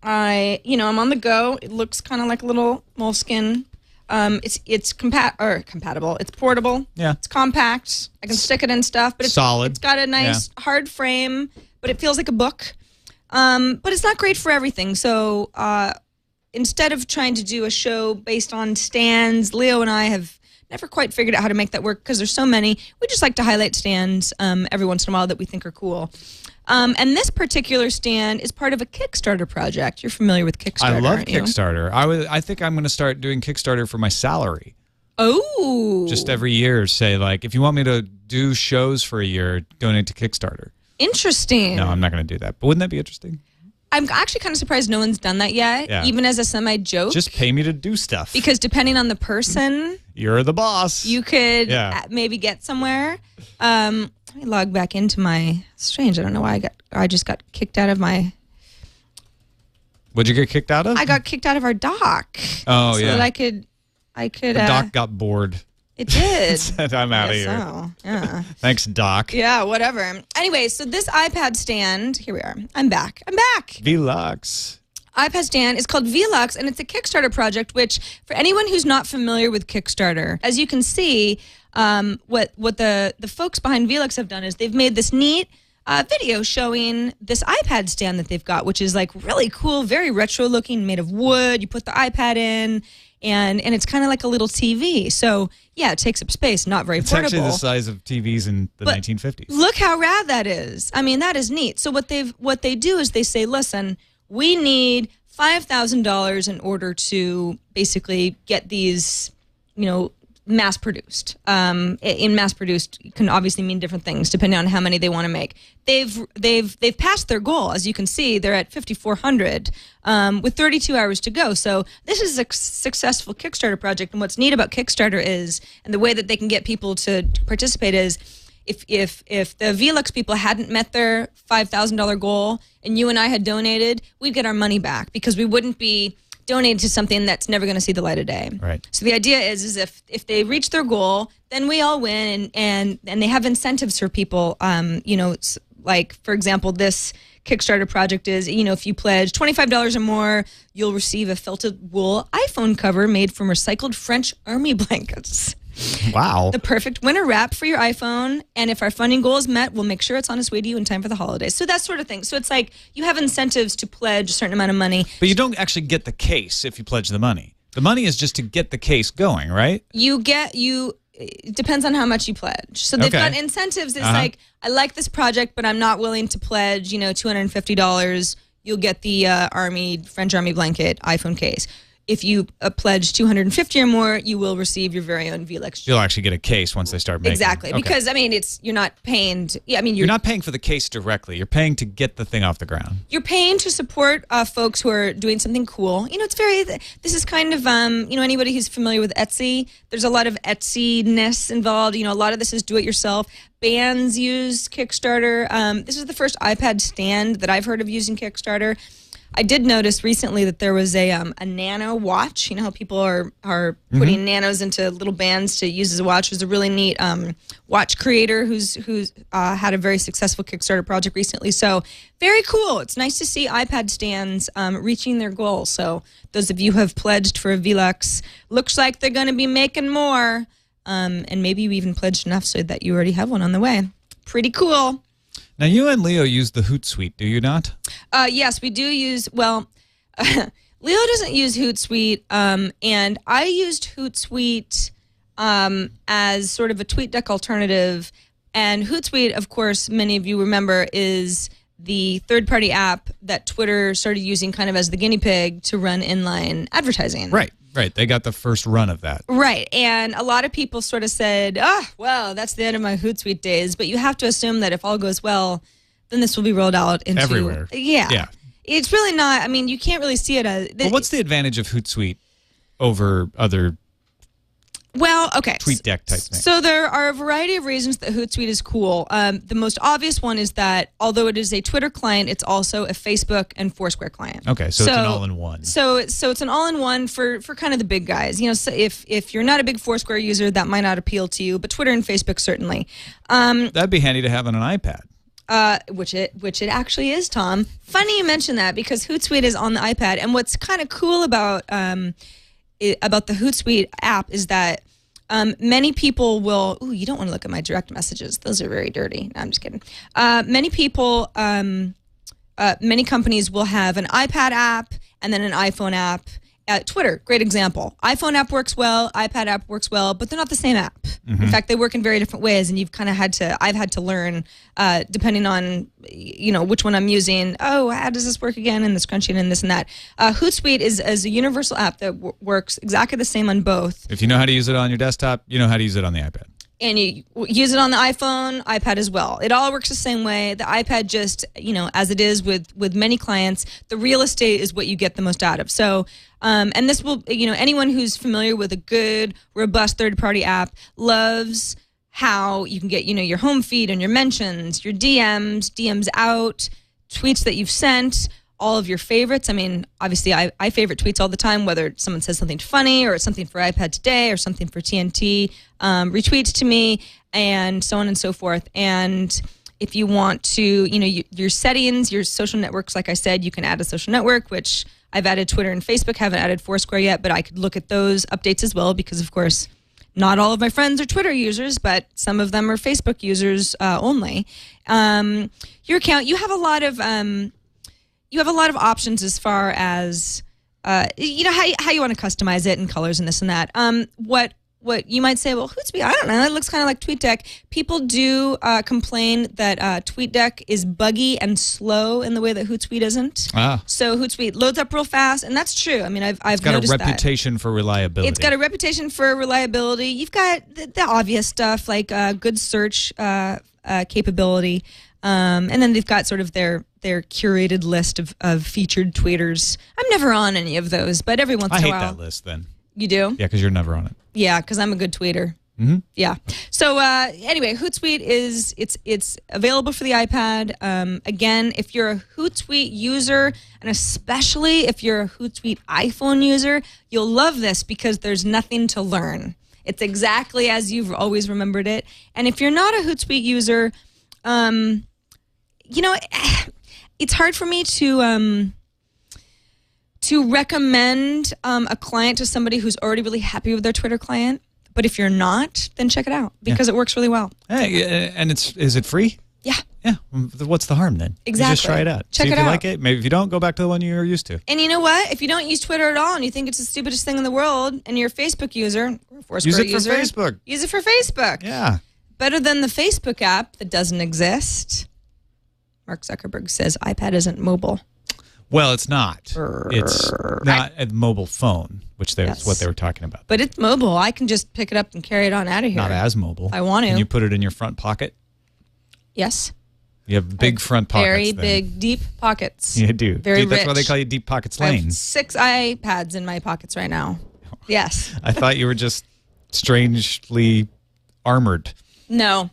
I'm on the go, it looks kind of like a little moleskin. It's compatible. It's portable. Yeah. It's compact. I can stick it in stuff, but it's solid. It's got a nice hard frame, but it feels like a book. But it's not great for everything. So instead of trying to do a show based on stands, Leo and I have never quite figured out how to make that work because there's so many. We just like to highlight stands every once in a while that we think are cool. And this particular stand is part of a Kickstarter project. You're familiar with Kickstarter, I love aren't you? Kickstarter. I think I'm going to start doing Kickstarter for my salary. Oh. Just every year, say, like, if you want me to do shows for a year, donate to Kickstarter. Interesting. No, I'm not going to do that. But wouldn't that be interesting? I'm actually kind of surprised no one's done that yet, even as a semi-joke. Just pay me to do stuff. Because depending on the person, you're the boss. You could maybe get somewhere. Let me log back into my... Strange, I don't know why I just got kicked out of my... What'd you get kicked out of? I got kicked out of our dock. Oh, so yeah. that I could... The dock got bored. It did. Said, I'm out of here. So, yeah. Thanks, Doc. Yeah, whatever. Anyway, so this iPad stand, here we are. I'm back. Velux. iPad stand is called Velux, and it's a Kickstarter project, which for anyone who's not familiar with Kickstarter, as you can see, what the folks behind Velux have done is they've made this neat video showing this iPad stand that they've got, which is like really cool, very retro looking, made of wood. You put the iPad in, and it's kind of like a little TV. So yeah, it takes up space, not very portable. It's actually the size of TVs in the 1950s. Look how rad that is. I mean, that is neat. So what they do is they say, listen, we need $5,000 in order to basically get these, mass produced. In mass produced can obviously mean different things depending on how many they want to make. They've passed their goal, as you can see. They're at 5,400 with 32 hours to go. So this is a successful Kickstarter project. And what's neat about Kickstarter is, and the way that they can get people to participate is, if the Velux people hadn't met their $5,000 goal and you and I had donated, we'd get our money back because we wouldn't be donated to something that's never going to see the light of day. Right. So the idea is if they reach their goal, then we all win, and they have incentives for people. Like for example, this Kickstarter project is, if you pledge $25 or more, you'll receive a felted wool iPhone cover made from recycled French army blankets. Wow. The perfect winter wrap for your iPhone. And if our funding goal is met, we'll make sure it's on its way to you in time for the holidays. So that sort of thing. So it's like you have incentives to pledge a certain amount of money. But you don't actually get the case if you pledge the money. The money is just to get the case going, right? It depends on how much you pledge. So they've got incentives. It's like, I like this project, but I'm not willing to pledge, $250. You'll get the French Army blanket iPhone case. If you pledge $250 or more, you will receive your very own Velux. You'll actually get a case once they start making. Exactly, because you're not paying. You're not paying for the case directly. You're paying to get the thing off the ground. You're paying to support folks who are doing something cool. This is kind of anybody who's familiar with Etsy. There's a lot of Etsy-ness involved. A lot of this is do-it-yourself. Bands use Kickstarter. This is the first iPad stand that I've heard of using Kickstarter. I did notice recently that there was a nano watch. You know how people are putting nanos into little bands to use as a watch. There's a really neat watch creator who's had a very successful Kickstarter project recently. So very cool. It's nice to see iPad stands reaching their goal. So those of you who have pledged for a VLux, looks like they're going to be making more. And maybe you even pledged enough so that you already have one on the way. Pretty cool. Now, you and Leo use the Hootsuite, do you not? Yes, we do use, well, Leo doesn't use Hootsuite, and I used Hootsuite as sort of a TweetDeck alternative. And Hootsuite, of course, many of you remember, is the third-party app that Twitter started using kind of as the guinea pig to run inline advertising. Right. They got the first run of that. Right. And a lot of people sort of said, well, that's the end of my Hootsuite days. But you have to assume that if all goes well, then this will be rolled out into everywhere. Yeah. It's really not, I mean, you can't really see it as... Well, what's the advantage of Hootsuite over other TweetDeck type things? So there are a variety of reasons that Hootsuite is cool. The most obvious one is that although it is a Twitter client, it's also a Facebook and Foursquare client. Okay, so it's an all-in-one. So it's an all-in-one for kind of the big guys. You know, so if you're not a big Foursquare user, that might not appeal to you, but Twitter and Facebook certainly. That'd be handy to have on an iPad. Which it actually is, Tom. Funny you mention that because Hootsuite is on the iPad, and what's kind of cool about the Hootsuite app is that many people will. Ooh, you don't want to look at my direct messages; those are very dirty. No, I'm just kidding. Many people, many companies will have an iPad app and then an iPhone app. Twitter, great example. iPhone app works well, iPad app works well, but they're not the same app. In fact, they work in very different ways, and you've kind of I've had to learn, depending on, which one I'm using. Oh, how does this work again? And this crunching and this and that. Hootsuite is a universal app that works exactly the same on both. If you know how to use it on your desktop, you know how to use it on the iPad. And you use it on the iPhone, iPad as well. It all works the same way. The iPad just, as it is with many clients, the real estate is what you get the most out of. So, and this will, anyone who's familiar with a good, robust third-party app loves how you can get, your home feed and your mentions, your DMs out, tweets that you've sent, all of your favorites. I mean, obviously, I favorite tweets all the time, whether someone says something funny or it's something for iPad Today or something for TNT, retweets to me, and so on and so forth. And if you want to, your settings, your social networks, like I said, you can add a social network, which I've added Twitter and Facebook, haven't added Foursquare yet, but I could look at those updates as well because, of course, not all of my friends are Twitter users, but some of them are Facebook users only. Your account, you have a lot of options as far as how you want to customize it and colors and this and that. What you might say, well, Hootsuite, I don't know, it looks kind of like TweetDeck. People do complain that TweetDeck is buggy and slow in the way that Hootsuite isn't. So Hootsuite loads up real fast, and that's true. I mean, I've noticed that. It's got a reputation for reliability. It's got a reputation for reliability. You've got the obvious stuff like good search capability. And then they've got sort of their curated list of featured tweeters. I'm never on any of those, but every once in a while. I hate that list then. You do? Yeah, because you're never on it. Yeah, because I'm a good tweeter. Mm-hmm. Yeah. So anyway, Hootsuite it's available for the iPad. Again, if you're a Hootsuite user, and especially if you're a Hootsuite iPhone user, you'll love this because there's nothing to learn. It's exactly as you've always remembered it. And if you're not a Hootsuite user, it's hard for me to recommend a client to somebody who's already really happy with their Twitter client. But if you're not, then check it out because it works really well. Hey, and is it free? Yeah. Yeah. What's the harm then? Exactly. You just try it out. Check See it if you out. like it. Maybe if you don't, go back to the one you're used to. And you know what? If you don't use Twitter at all and you think it's the stupidest thing in the world and you're a Facebook user, or a Foursquare Use it user, for Facebook. Use it for Facebook. Yeah. Better than the Facebook app that doesn't exist. Mark Zuckerberg says iPad isn't mobile. Well, it's not. It's not a mobile phone, which is what they were talking about. But it's mobile. I can just pick it up and carry it on out of here. Not as mobile. I want to. Can you put it in your front pocket? Yes. You have big front pockets. Very big, deep pockets. You do. Very Dude, that's rich. why they call you Deep Pockets I have Lane. 6 iPads in my pockets right now. Yes. I thought you were just strangely armored. No,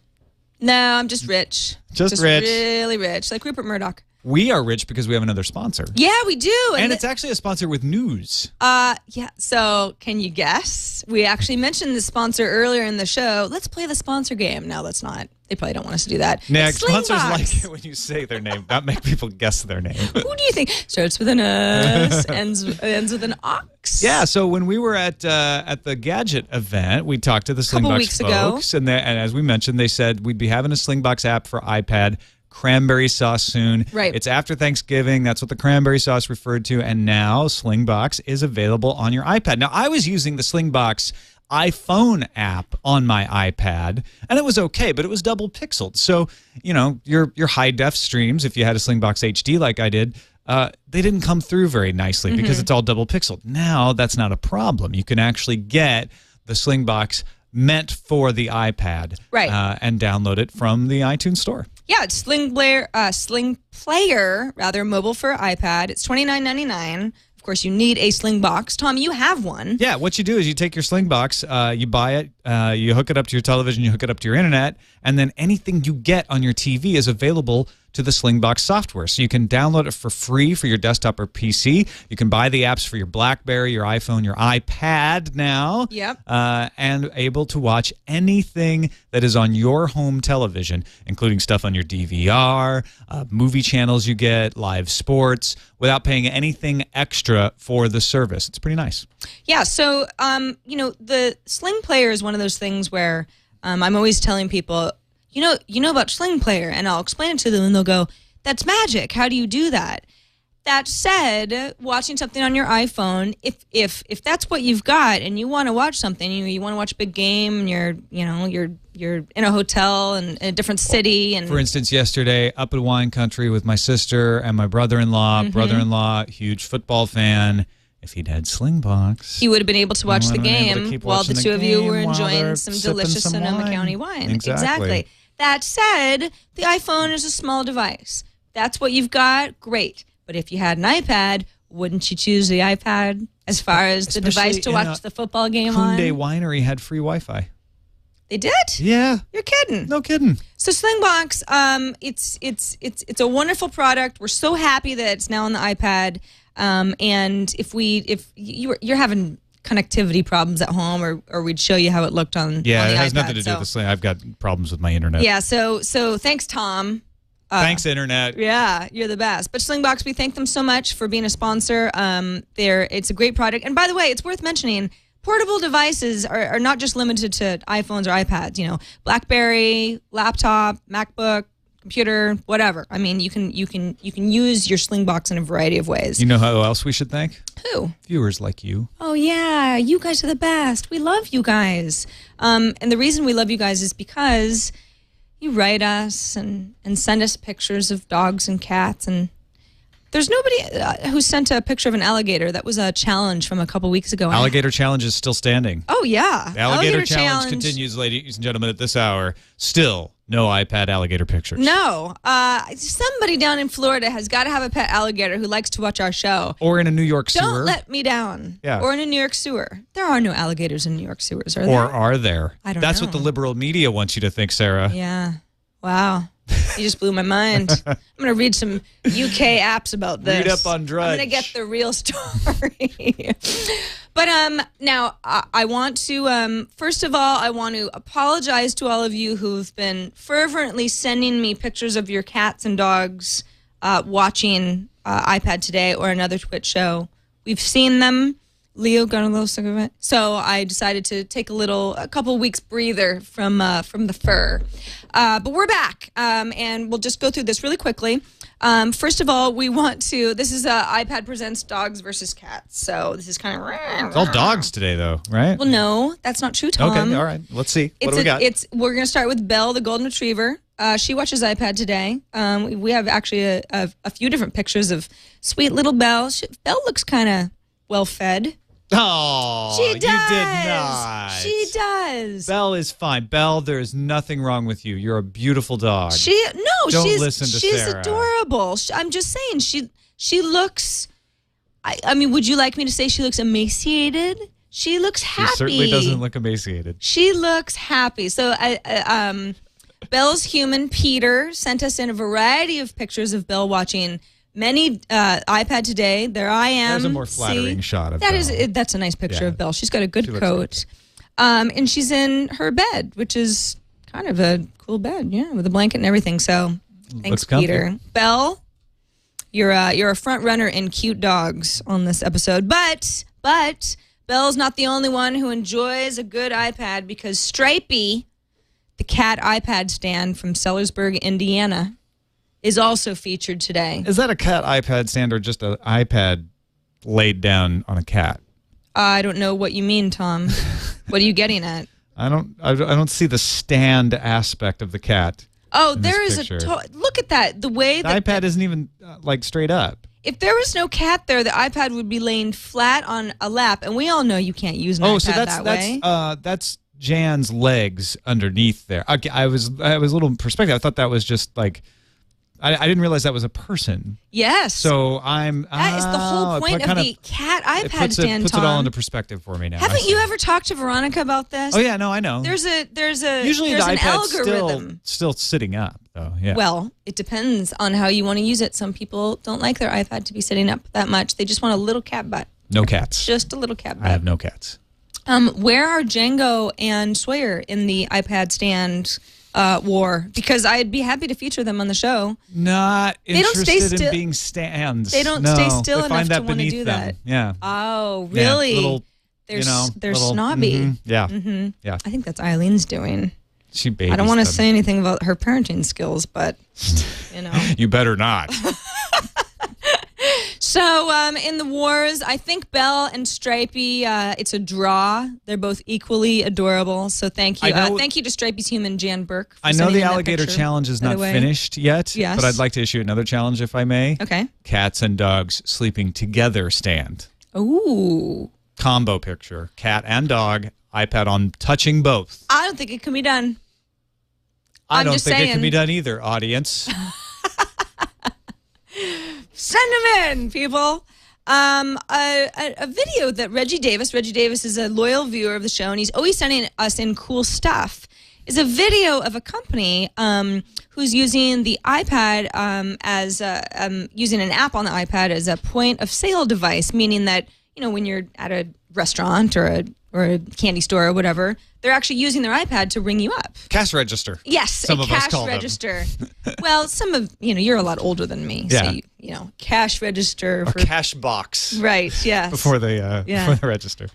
I'm just rich. Just rich. Really rich, like Rupert Murdoch. We are rich because we have another sponsor. Yeah, we do. And it's actually a sponsor with news. Yeah. So can you guess? We actually mentioned the sponsor earlier in the show. Let's play the sponsor game. No, let's not. They probably don't want us to do that. Next, sponsors Slingbox. like it when you say their name, not make people guess their name. Who do you think starts with an S, ends with an ox? Yeah, so when we were at the Gadget event, we talked to the Slingbox weeks ago. folks, and as we mentioned, they said we'd be having a Slingbox app for iPad, cranberry sauce soon. Right. It's after Thanksgiving. That's what the cranberry sauce referred to, and now Slingbox is available on your iPad. Now, I was using the Slingbox iPhone app on my iPad, and it was okay, but it was double pixeled. So, your high def streams, if you had a Slingbox HD like I did, they didn't come through very nicely because it's all double pixeled. Now that's not a problem. You can actually get the Slingbox meant for the iPad, right, and download it from the iTunes store. Yeah, it's Sling Player, mobile for iPad. It's $29.99. Of course, you need a Slingbox. Tom, you have one. Yeah, what you do is you take your Slingbox, you buy it, you hook it up to your television, you hook it up to your internet, and then anything you get on your TV is available to the Slingbox software. So you can download it for free for your desktop or PC. You can buy the apps for your BlackBerry, your iPhone, your iPad now. Yep. And able to watch anything that is on your home television, including stuff on your DVR, movie channels you get, live sports, without paying anything extra for the service. It's pretty nice. Yeah, so, the Sling Player is one of those things where I'm always telling people, you know about Sling Player, and I'll explain it to them, and they'll go, that's magic. How do you do that? That said, watching something on your iPhone, if that's what you've got, and you want to watch something, you want to watch a big game, and you're in a hotel in a different city, and for instance, yesterday up at wine country with my sister and my brother-in-law. Brother-in-law, huge football fan. If he'd had Slingbox, he would have been able to watch the game while the two of you were enjoying some delicious some Sonoma wine. County wine. Exactly. That said, the iPhone is a small device. That's what you've got, great. But if you had an iPad, wouldn't you choose the iPad as far as the device to watch the football game on? Hyundai Winery had free Wi-Fi. They did? Yeah. You're kidding. No kidding. So Slingbox, it's a wonderful product. We're so happy that it's now on the iPad. And if you're having connectivity problems at home, or we'd show you how it looked on Yeah, on the it has iPad, nothing to do with the Sling. I've got problems with my internet. Yeah, so thanks, Tom. Thanks, internet. Yeah, you're the best. But Slingbox, we thank them so much for being a sponsor. It's a great product. And by the way, it's worth mentioning, portable devices are not just limited to iPhones or iPads. BlackBerry, laptop, MacBook, computer, whatever. I mean, you can use your Slingbox in a variety of ways. You know who else we should thank? Who? Viewers like you. Oh yeah, you guys are the best. We love you guys. And the reason we love you guys is because you write us and send us pictures of dogs and cats, and there's nobody who sent a picture of an alligator. That was a challenge from a couple weeks ago. Alligator Challenge is still standing. Oh yeah, The Alligator Challenge continues, ladies and gentlemen, at this hour. Still no iPad alligator pictures. No, somebody down in Florida has got to have a pet alligator who likes to watch our show. Or in a New York sewer. Don't let me down. Yeah. Or in a New York sewer. There are no alligators in New York sewers, are there? Or are there? I don't That's know. what the liberal media wants you to think, Sarah. Yeah. Wow. You just blew my mind. I'm going to read some UK apps about this. Read up on Drudge. I'm going to get the real story. But now I want to, first of all, I want to apologize to all of you who've been fervently sending me pictures of your cats and dogs watching iPad Today or another Twitch show. We've seen them. Leo got a little sick of it, so I decided to take a couple weeks breather from the fur. But we're back, and we'll just go through this really quickly. First of all, we want to. This is iPad presents dogs versus cats. So this is kind of. It's all dogs today, though, right? Well, no, that's not true, Tom. Okay, all right. Let's see. What do we got? We're going to start with Belle, the golden retriever. She watches iPad Today. We have actually a few different pictures of sweet little Belle. Belle looks kind of well fed. Oh, She does. You did not. She does. Belle is fine. Belle, there is nothing wrong with you. You're a beautiful dog. Don't listen to she's Sarah. adorable. I'm just saying she looks. I mean, would you like me to say she looks emaciated? She looks happy. She certainly doesn't look emaciated. She looks happy. So Belle's human, Peter, sent us in a variety of pictures of Belle watching many iPad Today. There I am. There's a more flattering shot of that Belle. That's a nice picture of Belle. She's got a good She looks coat. And she's in her bed, which is kind of a cool bed, with a blanket and everything. So thanks, Peter. Belle, you're a front runner in cute dogs on this episode. But Belle's not the only one who enjoys a good iPad, because Stripey, the cat iPad stand from Sellersburg, Indiana, is also featured today. Is that a cat iPad stand or just an iPad laid down on a cat? I don't know what you mean, Tom. What are you getting at? I don't see the stand aspect of the cat. Oh, there is look at that. The way the that iPad isn't even like straight up. If there was no cat there, the iPad would be laying flat on a lap, and we all know you can't use an iPad that way. That's Jan's legs underneath there. Okay, I was a little in perspective. I thought that was just like I didn't realize that was a person. Yes. So that is the whole point of the cat iPad stand. Puts it all into perspective for me now. Haven't you ever talked to Veronica about this? Oh yeah, no, I know. Usually the an iPad's algorithm. still sitting up though. Yeah. Well, it depends on how you want to use it. Some people don't like their iPad to be sitting up that much. They just want a little cat butt. No cats. Just a little cat butt. I have no cats. Where are Django and Sawyer in the iPad stand war? Because I'd be happy to feature them on the show. Not they don't stay interested still. in being stands. They don't stay still they enough find that to want to beneath do them. that. Yeah. Oh, really? Yeah, they're snobby. Yeah. Mm-hmm. Yeah. I think that's Eileen's doing. She babies I don't want to them. say anything about her parenting skills, but You better not. So in the wars, I think Belle and Stripey, it's a draw. They're both equally adorable. So thank you. Thank you to Stripey's human, Jan Burke. I know the alligator challenge is not finished yet, yes. but I'd like to issue another challenge if I may. Okay. Cats and dogs sleeping together stand. Ooh. Combo picture. Cat and dog, iPad on, touching both. I don't think it can be done. I don't think it can be done either, audience. Send them in, people. A video that Reggie Davis is a loyal viewer of the show, and he's always sending us in cool stuff, is a video of a company who's using the iPad as using an app on the iPad as a point of sale device, meaning that, when you're at a restaurant or a candy store or whatever, they're actually using their iPad to ring you up. Cash register. Yes, a cash register. Well, some of, you're a lot older than me. Yeah. So, cash register. Or cash box. Right, yes. Before they register.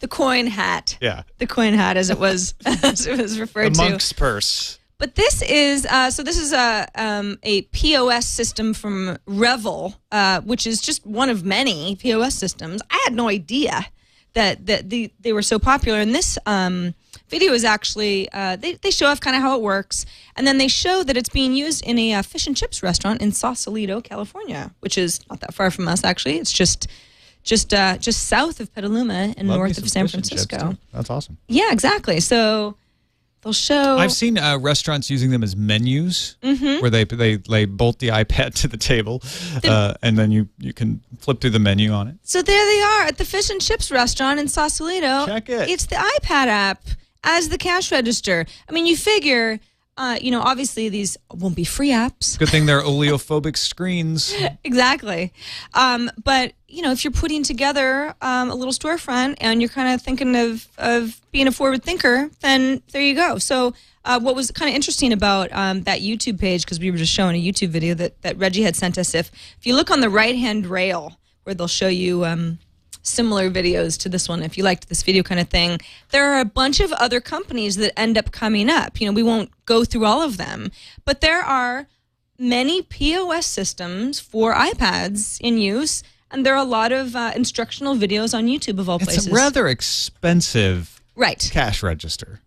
The coin hat. Yeah. The coin hat, as it was referred to. The monk's purse. But this is a POS system from Revel, which is just one of many POS systems. I had no idea that they were so popular. And this video is actually, they show off kind of how it works. And then they show that it's being used in a fish and chips restaurant in Sausalito, California, which is not that far from us, actually. It's just south of Petaluma and north of San Francisco. That's awesome. Yeah, exactly. So they'll show. I've seen restaurants using them as menus, where they bolt the iPad to the table, and then you can flip through the menu on it. So there they are at the fish and chips restaurant in Sausalito. Check it. It's the iPad app as the cash register. I mean, you figure, obviously these won't be free apps. Good thing they're oleophobic screens. Exactly. But, if you're putting together a little storefront and you're kind of thinking of being a forward thinker, then there you go. So what was kind of interesting about that YouTube page, because we were just showing a YouTube video that Reggie had sent us, if you look on the right-hand rail where they'll show you similar videos to this one, if you liked this video kind of thing, there are a bunch of other companies that end up coming up. We won't go through all of them, but there are many POS systems for iPads in use, and there are a lot of instructional videos on YouTube of all places. It's a rather expensive cash register.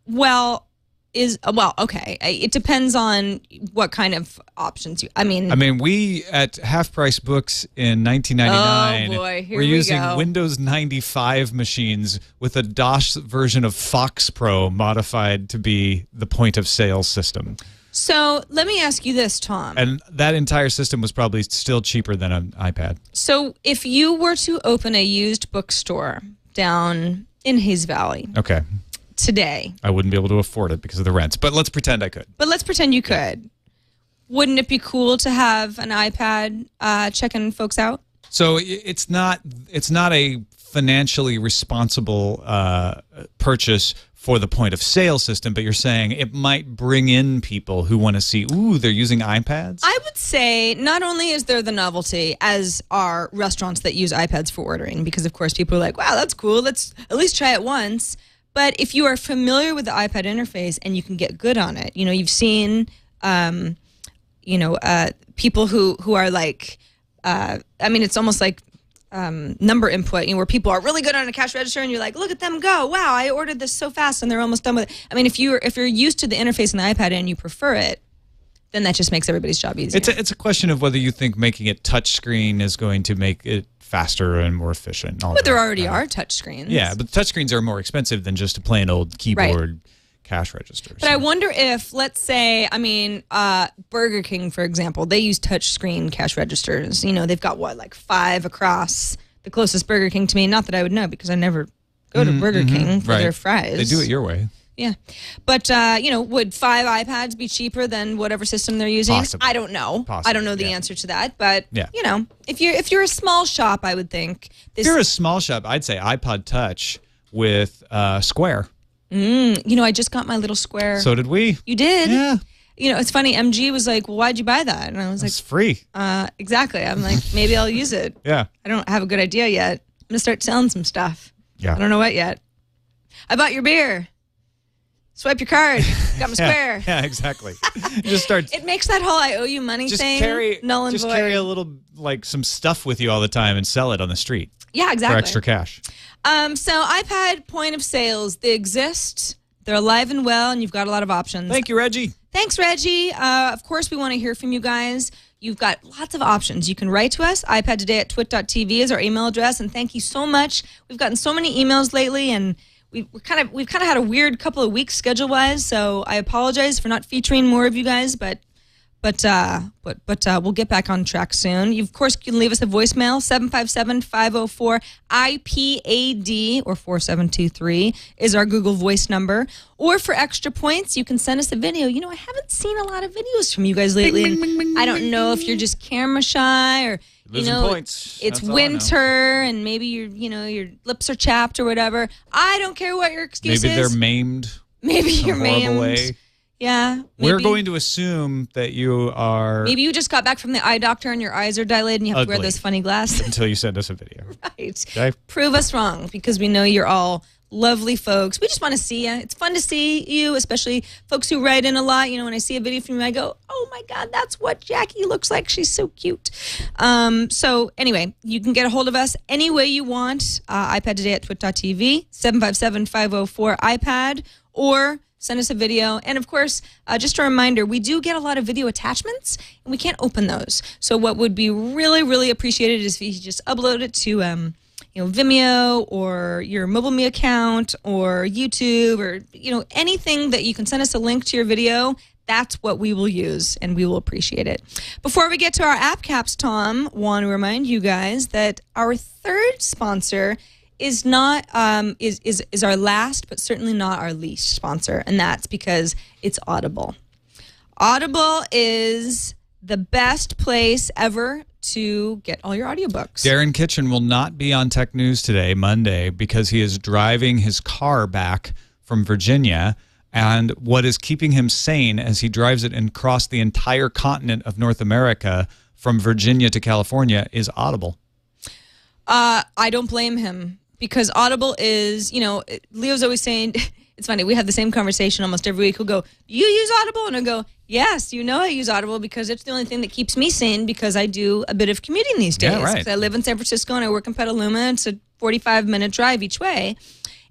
Well, okay. It depends on what kind of options you. I mean, we at Half Price Books in 1999 oh boy, here were using go. Windows 95 machines with a DOS version of Fox Pro modified to be the point of sale system. So let me ask you this, Tom. And that entire system was probably still cheaper than an iPad. So if you were to open a used bookstore down in Hayes Valley, okay, today. I wouldn't be able to afford it because of the rents, but let's pretend I could. But let's pretend you could. Wouldn't it be cool to have an iPad checking folks out? So it's not a financially responsible purchase for the point of sale system, but you're saying it might bring in people who want to see, ooh, they're using iPads? I would say not only is there the novelty, as are restaurants that use iPads for ordering, because of course people are like, wow, that's cool, let's at least try it once. But if you are familiar with the iPad interface and you can get good on it, you've seen, people who are like, it's almost like number input, where people are really good on a cash register and you're like, look at them go. Wow, I ordered this so fast and they're almost done with it. I mean, if you're used to the interface in the iPad and you prefer it, then that just makes everybody's job easier. It's a question of whether you think making it touchscreen is going to make it faster and more efficient. But there already are touchscreens. Yeah, but touchscreens are more expensive than just a plain old keyboard cash register. But I wonder if, let's say, Burger King, for example, they use touchscreen cash registers. They've got like 5 across. The closest Burger King to me, not that I would know because I never go to Burger King for their fries. They do it your way. Yeah. But, would 5 iPads be cheaper than whatever system they're using? Possibly. I don't know. Possibly, I don't know the answer to that. But, yeah. If you're a small shop, I would think. If you're a small shop, I'd say iPod Touch with Square. I just got my little Square. So did we. You did? Yeah. It's funny. MG was like, well, why'd you buy that? And I was It's free. Exactly. I'm like, maybe I'll use it. Yeah. I don't have a good idea yet. I'm going to start selling some stuff. Yeah. I don't know what yet. I bought your beer. Swipe your card. Got my Square. Yeah, exactly. Just start. It makes that whole I owe you money thing null and void. Carry a little, some stuff with you all the time and sell it on the street. Yeah, exactly. For extra cash. So iPad point of sales, they exist. They're alive and well, and you've got a lot of options. Thank you, Reggie. Thanks, Reggie. Of course, we want to hear from you guys. You've got lots of options. You can write to us. iPadtoday@twit.tv is our email address. And thank you so much. We've gotten so many emails lately, and we've kind of had a weird couple of weeks schedule-wise. So I apologize for not featuring more of you guys, but we'll get back on track soon. You, of course, can leave us a voicemail, 757-504-IPAD, or 4723 is our Google Voice number. Or for extra points, you can send us a video. I haven't seen a lot of videos from you guys lately. And I don't know if you're just camera shy or, points. It's winter and maybe your lips are chapped or whatever. I don't care what your excuse Maybe is. they're maimed. Maybe you're maimed. Way. Yeah. We're going to assume that you are... Maybe you just got back from the eye doctor and your eyes are dilated and you have to wear those funny glasses. Until you send us a video. Right. Okay? Prove us wrong because we know you're all lovely folks. We just want to see you. It's fun to see you, especially folks who write in a lot. When I see a video from you, I go, oh my God, that's what Jackie looks like. She's so cute. So anyway, you can get a hold of us any way you want. iPadtoday@twit.tv, 757-504-IPAD, or send us a video. And of course, just a reminder, we do get a lot of video attachments and we can't open those. So what would be really, really appreciated is if you just upload it to Vimeo or your MobileMe account or YouTube or anything that you can send us a link to your video. That's what we will use, and we will appreciate it. Before we get to our app caps, Tom, want to remind you guys that our third sponsor is not is our last, but certainly not our least sponsor, and that's because it's Audible. Audible is the best place ever to get all your audiobooks. Darren Kitchen will not be on Tech News today, Monday, because he is driving his car back from Virginia. And what is keeping him sane as he drives it and across the entire continent of North America from Virginia to California is Audible. I don't blame him because Audible is, Leo's always saying, it's funny, we have the same conversation almost every week. He'll go, you use Audible? And I'll go, yes, I use Audible because it's the only thing that keeps me sane because I do a bit of commuting these days. Yeah, right. 'Cause I live in San Francisco and I work in Petaluma. It's a 45-minute drive each way.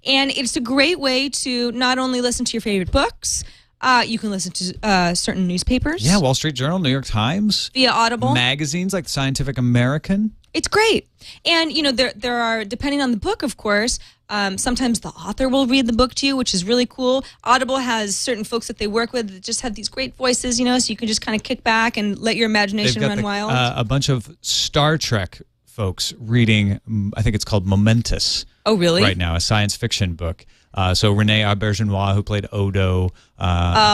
And it's a great way to not only listen to your favorite books, you can listen to certain newspapers. Yeah, Wall Street Journal, New York Times. Via Audible. Magazines like Scientific American. It's great. And, there are, depending on the book, of course, sometimes the author will read the book to you, which is really cool. Audible has certain folks that they work with that just have these great voices, so you can just kind of kick back and let your imagination run wild. A bunch of Star Trek folks reading, I think it's called Momentous. Oh, really? Right now, a science fiction book. So Renee Aubergenois, who played Odo.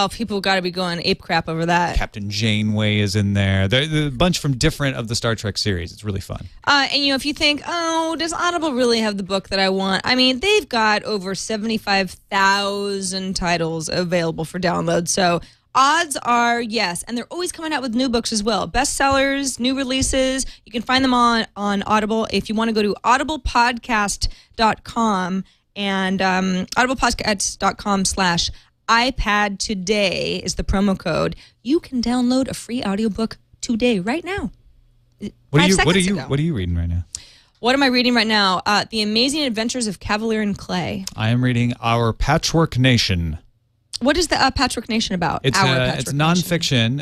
People got to be going ape crap over that. Captain Janeway is in there. There's a bunch from different of the Star Trek series. It's really fun. And if you think, oh, does Audible really have the book that I want? I mean, they've got over 75,000 titles available for download. So odds are yes, and they're always coming out with new books as well. Bestsellers, new releases. You can find them on Audible. If you want to go to audiblepodcast.com and audiblepodcast.com/iPad today is the promo code. You can download a free audiobook today, right now. What are you reading right now? What am I reading right now? The Amazing Adventures of Cavalier and Clay. I am reading Our Patchwork Nation. What is the Patchwork Nation about? It's nonfiction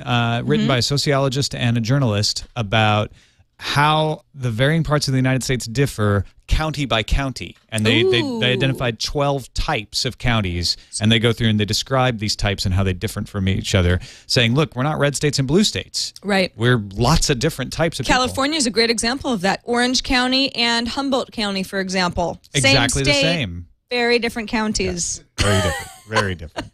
written by a sociologist and a journalist about how the varying parts of the United States differ county by county. And they identified 12 types of counties, and they go through and they describe these types and how they differ from each other, saying, look, we're not red states and blue states. Right. We're lots of different types of California is a great example of that. Orange County and Humboldt County, for example. Exactly same state, the same. Very different counties. Yeah, very different. Very different.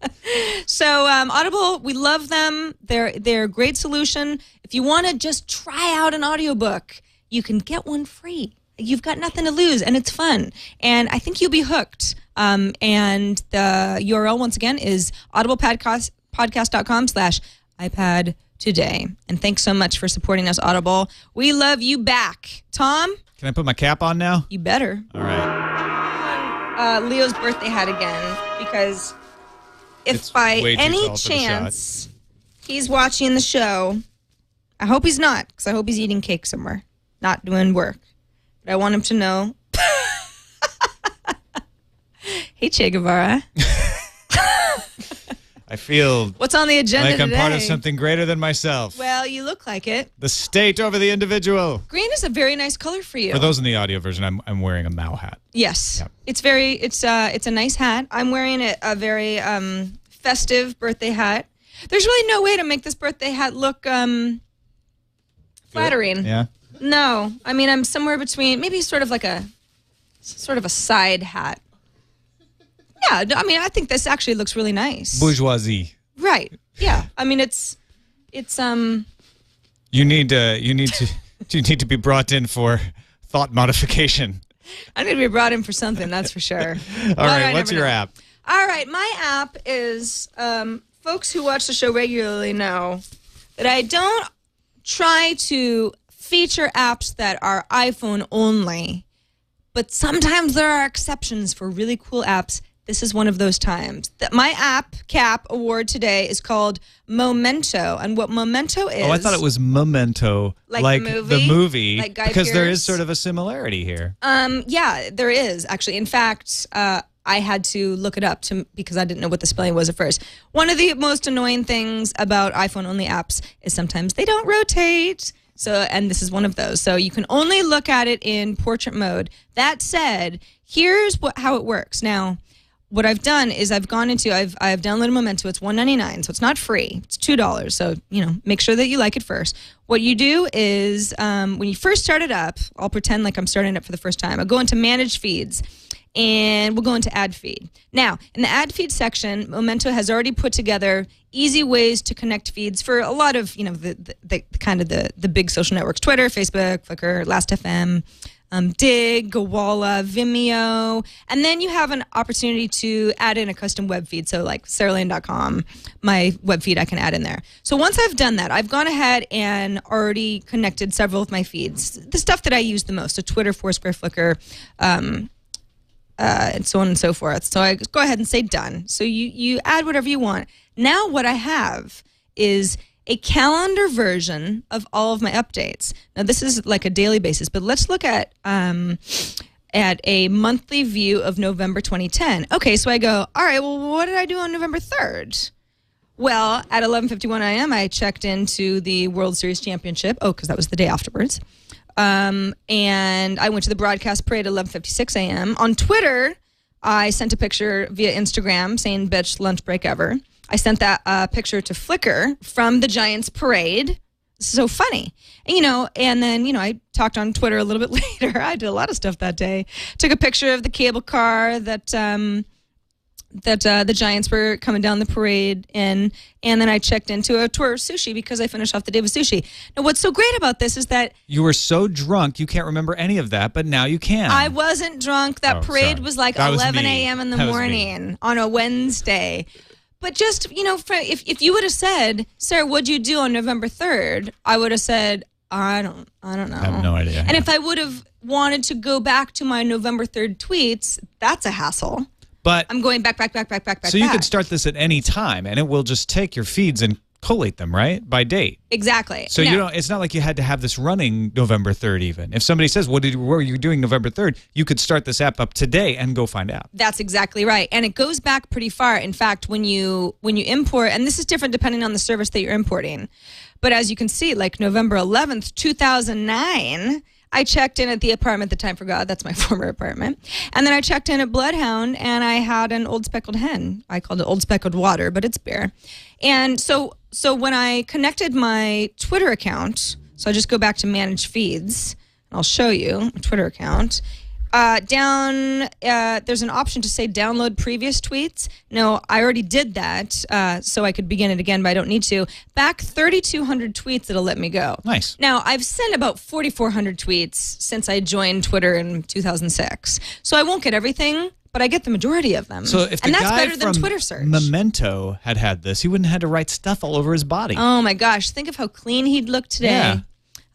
So Audible, we love them. They're a great solution. If you want to just try out an audiobook, you can get one free. You've got nothing to lose, and it's fun. And I think you'll be hooked. And the URL, once again, is audiblepodcast.com/iPad today. And thanks so much for supporting us, Audible. We love you back. Tom? Can I put my cap on now? You better. All right. Leo's birthday hat again, because if It's by way too any tall for the chance he's watching the show, I hope he's not, because I hope he's eating cake somewhere, not doing work. But I want him to know. Hey, Che Guevara. I feel What's on the agenda like I'm today? part of something greater than myself. Well, you look like it. The state over the individual. Green is a very nice color for you. For those in the audio version, I'm wearing a Mao hat. Yes. Yep. It's a nice hat. I'm wearing a very festive birthday hat. There's really no way to make this birthday hat look flattering. Yeah. No. I mean, I'm somewhere between, maybe sort of a side hat. Yeah, I mean, I think this actually looks really nice. Bourgeoisie. Right. Yeah. I mean, it's You need to be brought in for thought modification. I need to be brought in for something, that's for sure. All right, what's your app? All right, my app is, folks who watch the show regularly know that I don't try to feature apps that are iPhone only, but sometimes there are exceptions for really cool apps. This is one of those times. My app cap award today is called Momento, and what Momento is... Oh, I thought it was Memento, like the movie, like Guy because there Pearce. is sort of a similarity here. Yeah, there is actually. In fact, I had to look it up because I didn't know what the spelling was at first. One of the most annoying things about iPhone-only apps is sometimes they don't rotate. And this is one of those. So you can only look at it in portrait mode. That said, here's how it works. Now, what I've done is I've downloaded Momento. It's $1.99, so it's not free. It's $2. So, make sure that you like it first. What you do is when you first start it up, I'll pretend like I'm starting it up for the first time. I'll go into Manage Feeds, and we'll go into Add Feed. Now, in the Add Feed section, Momento has already put together easy ways to connect feeds for a lot of, the kind of the big social networks: Twitter, Facebook, Flickr, Last.fm, Dig, Gowalla, Vimeo, and then you have an opportunity to add in a custom web feed. So like saralane.com, my web feed I can add in there. So once I've done that, I've gone ahead and already connected several of my feeds, the stuff that I use the most, so Twitter, Foursquare, Flickr, and so on and so forth. So I go ahead and say done. So you add whatever you want. Now what I have is a calendar version of all of my updates. Now this is like a daily basis, but let's look at a monthly view of November 2010. Okay, so I go, all right, well, what did I do on November 3rd? Well, at 11:51 a.m., I checked into the World Series Championship. Oh, because that was the day afterwards. And I went to the broadcast parade at 11:56 a.m. On Twitter, I sent a picture via Instagram saying, "Best lunch break ever." I sent that picture to Flickr from the Giants parade. so funny. And, and then, I talked on Twitter a little bit later. I did a lot of stuff that day. Took a picture of the cable car that the Giants were coming down the parade in, and then I checked into a tour of sushi because I finished off the day with sushi. Now, what's so great about this is that you were so drunk you can't remember any of that, but now you can. I wasn't drunk. That parade was like 11 a.m. in the morning on a Wednesday. But just, if you would have said, Sarah, what'd you do on November 3rd? I would have said, I don't know. I have no idea. And if I would have wanted to go back to my November 3rd tweets, that's a hassle. But I'm going back. So you could start this at any time, and it will just take your feeds and collate them, right, by date. Exactly. So it's not like you had to have this running November 3rd even. If somebody says, what were you doing November 3rd, you could start this app up today and go find out. That's exactly right. And it goes back pretty far. In fact, when you import, and this is different depending on the service that you're importing, but as you can see, like November 11th, 2009, I checked in at the apartment that time forgot. That's my former apartment. And then I checked in at Bloodhound, and I had an old speckled hen. I called it old speckled water, but it's beer. And so when I connected my Twitter account, so I just go back to manage feeds, and I'll show you my Twitter account. There's an option to say download previous tweets. No, I already did that, so I could begin it again, but I don't need to. Back 3,200 tweets, it'll let me go. Nice. Now, I've sent about 4,400 tweets since I joined Twitter in 2006, so I won't get everything, but I get the majority of them. So if the and that's guy better than from Twitter search. Memento had this, he wouldn't have had to write stuff all over his body. Oh my gosh, think of how clean he'd look today. Yeah.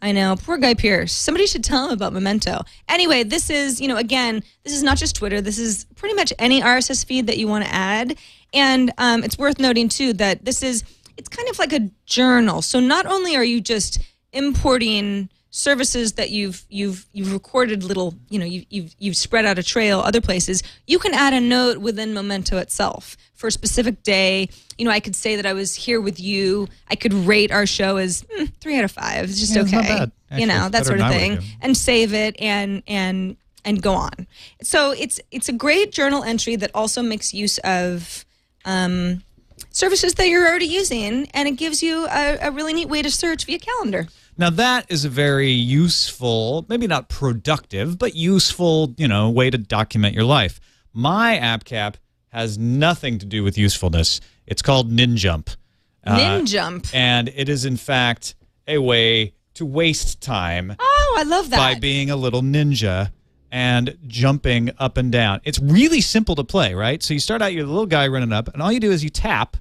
I know. Poor Guy Pearce. Somebody should tell him about Memento. Anyway, this is, again, this is not just Twitter. This is pretty much any RSS feed that you want to add. And it's worth noting, too, that it's kind of like a journal. So not only are you just importing services that you've recorded little, you've spread out a trail other places, you can add a note within Momento itself for a specific day. I could say that I was here with you. I could rate our show as 3 out of 5. It's just yeah, okay. It's not bad. Actually, that sort of thing, given. and save it and go on. So it's a great journal entry that also makes use of services that you're already using, and it gives you a really neat way to search via calendar. Now that is a very useful, maybe not productive, but useful, way to document your life. My app cap has nothing to do with usefulness. It's called Ninjump. Ninjump. And it is, in fact, a way to waste time. Oh, I love that. By being a little ninja and jumping up and down. It's really simple to play, right? So you start out, you're the little guy running up, and all you do is you tap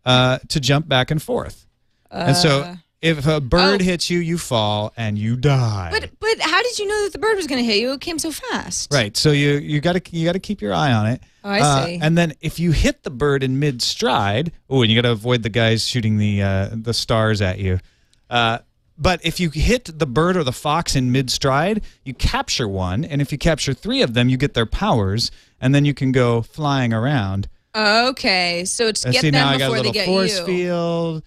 to jump back and forth. And so if a bird hits you, you fall and you die. But how did you know that the bird was going to hit you? It came so fast. Right. So you got to keep your eye on it. Oh, I see. And then if you hit the bird in mid stride, and you got to avoid the guys shooting the stars at you. But if you hit the bird or the fox in mid stride, you capture one, and if you capture 3 of them, you get their powers, and then you can go flying around. Okay, so it's get them now I before got a they little get force you. field.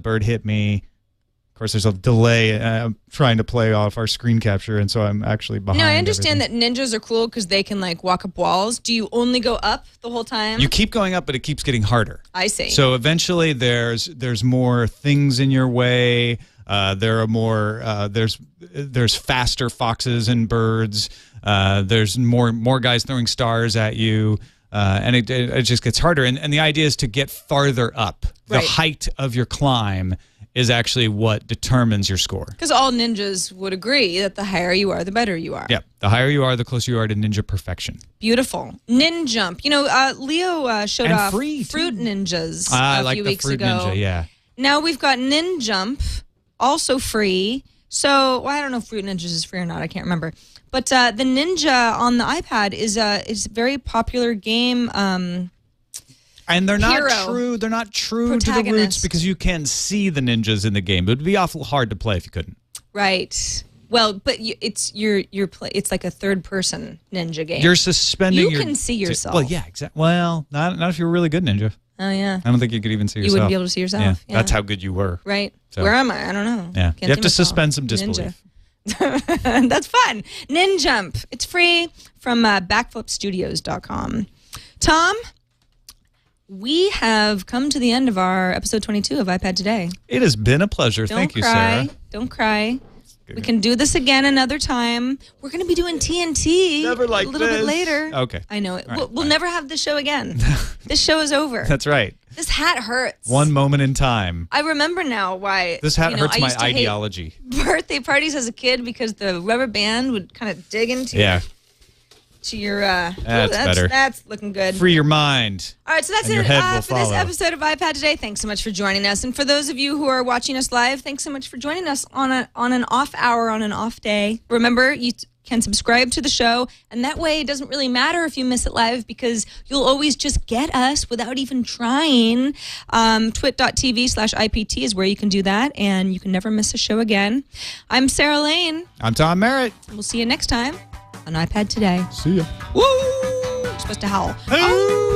Bird hit me. Of course, there's a delay. I'm trying to play off our screen capture, and so I'm actually behind. No, I understand everything. that ninjas are cool because they can walk up walls. Do you only go up the whole time? You keep going up, but it keeps getting harder. I see. So eventually, there's more things in your way. There are more. There's faster foxes and birds. There's more guys throwing stars at you. And it just gets harder. And the idea is to get farther up. The height of your climb is actually what determines your score. Because all ninjas would agree that the higher you are, the better you are. Yeah, the higher you are, the closer you are to ninja perfection. Beautiful. Ninjump. Leo showed off Fruit Ninjas a few weeks ago. Ninja, yeah. Now we've got Ninjump, also free. So I don't know if Fruit Ninjas is free or not. I can't remember. But the Ninja on the iPad is a very popular game. And they're not Hero. true. They're not true to the roots because you can see the ninjas in the game. It would be awful hard to play if you couldn't. Right. Well, but it's it's like a third-person ninja game. You're suspending. You can see yourself. Well, yeah, exactly. Well, not if you're a really good ninja. Oh yeah. I don't think you could even see yourself. You wouldn't be able to see yourself. Yeah. That's how good you were. Right. So. Where am I? I don't know. Yeah. Can't you have see to myself. suspend some disbelief. That's fun. Ninjump. It's free from backflipstudios.com. Tom, we have come to the end of our episode 22 of iPad Today. It has been a pleasure. Thank you, Sarah. Don't cry. We can do this again another time. We're going to be doing TNT Never like a little bit later. Okay. I know it. All right, We'll never have this show again. This show is over. That's right. This hat hurts. One moment in time. I remember now why. This hat hurts I my used to hate ideology. birthday parties as a kid because the rubber band would kind of dig into your That's better. That's looking good. Free your mind. All right, so that's And your it head will for this follow. episode of iPad Today. Thanks so much for joining us. And for those of you who are watching us live, thanks so much for joining us on an off hour, on an off day. Remember, you can subscribe to the show, and that way it doesn't really matter if you miss it live because you'll always just get us without even trying. Twit.tv/IPT is where you can do that, and you can never miss a show again. I'm Sarah Lane. I'm Tom Merritt. We'll see you next time on iPad Today. See ya. Woo! You're supposed to howl. Hey!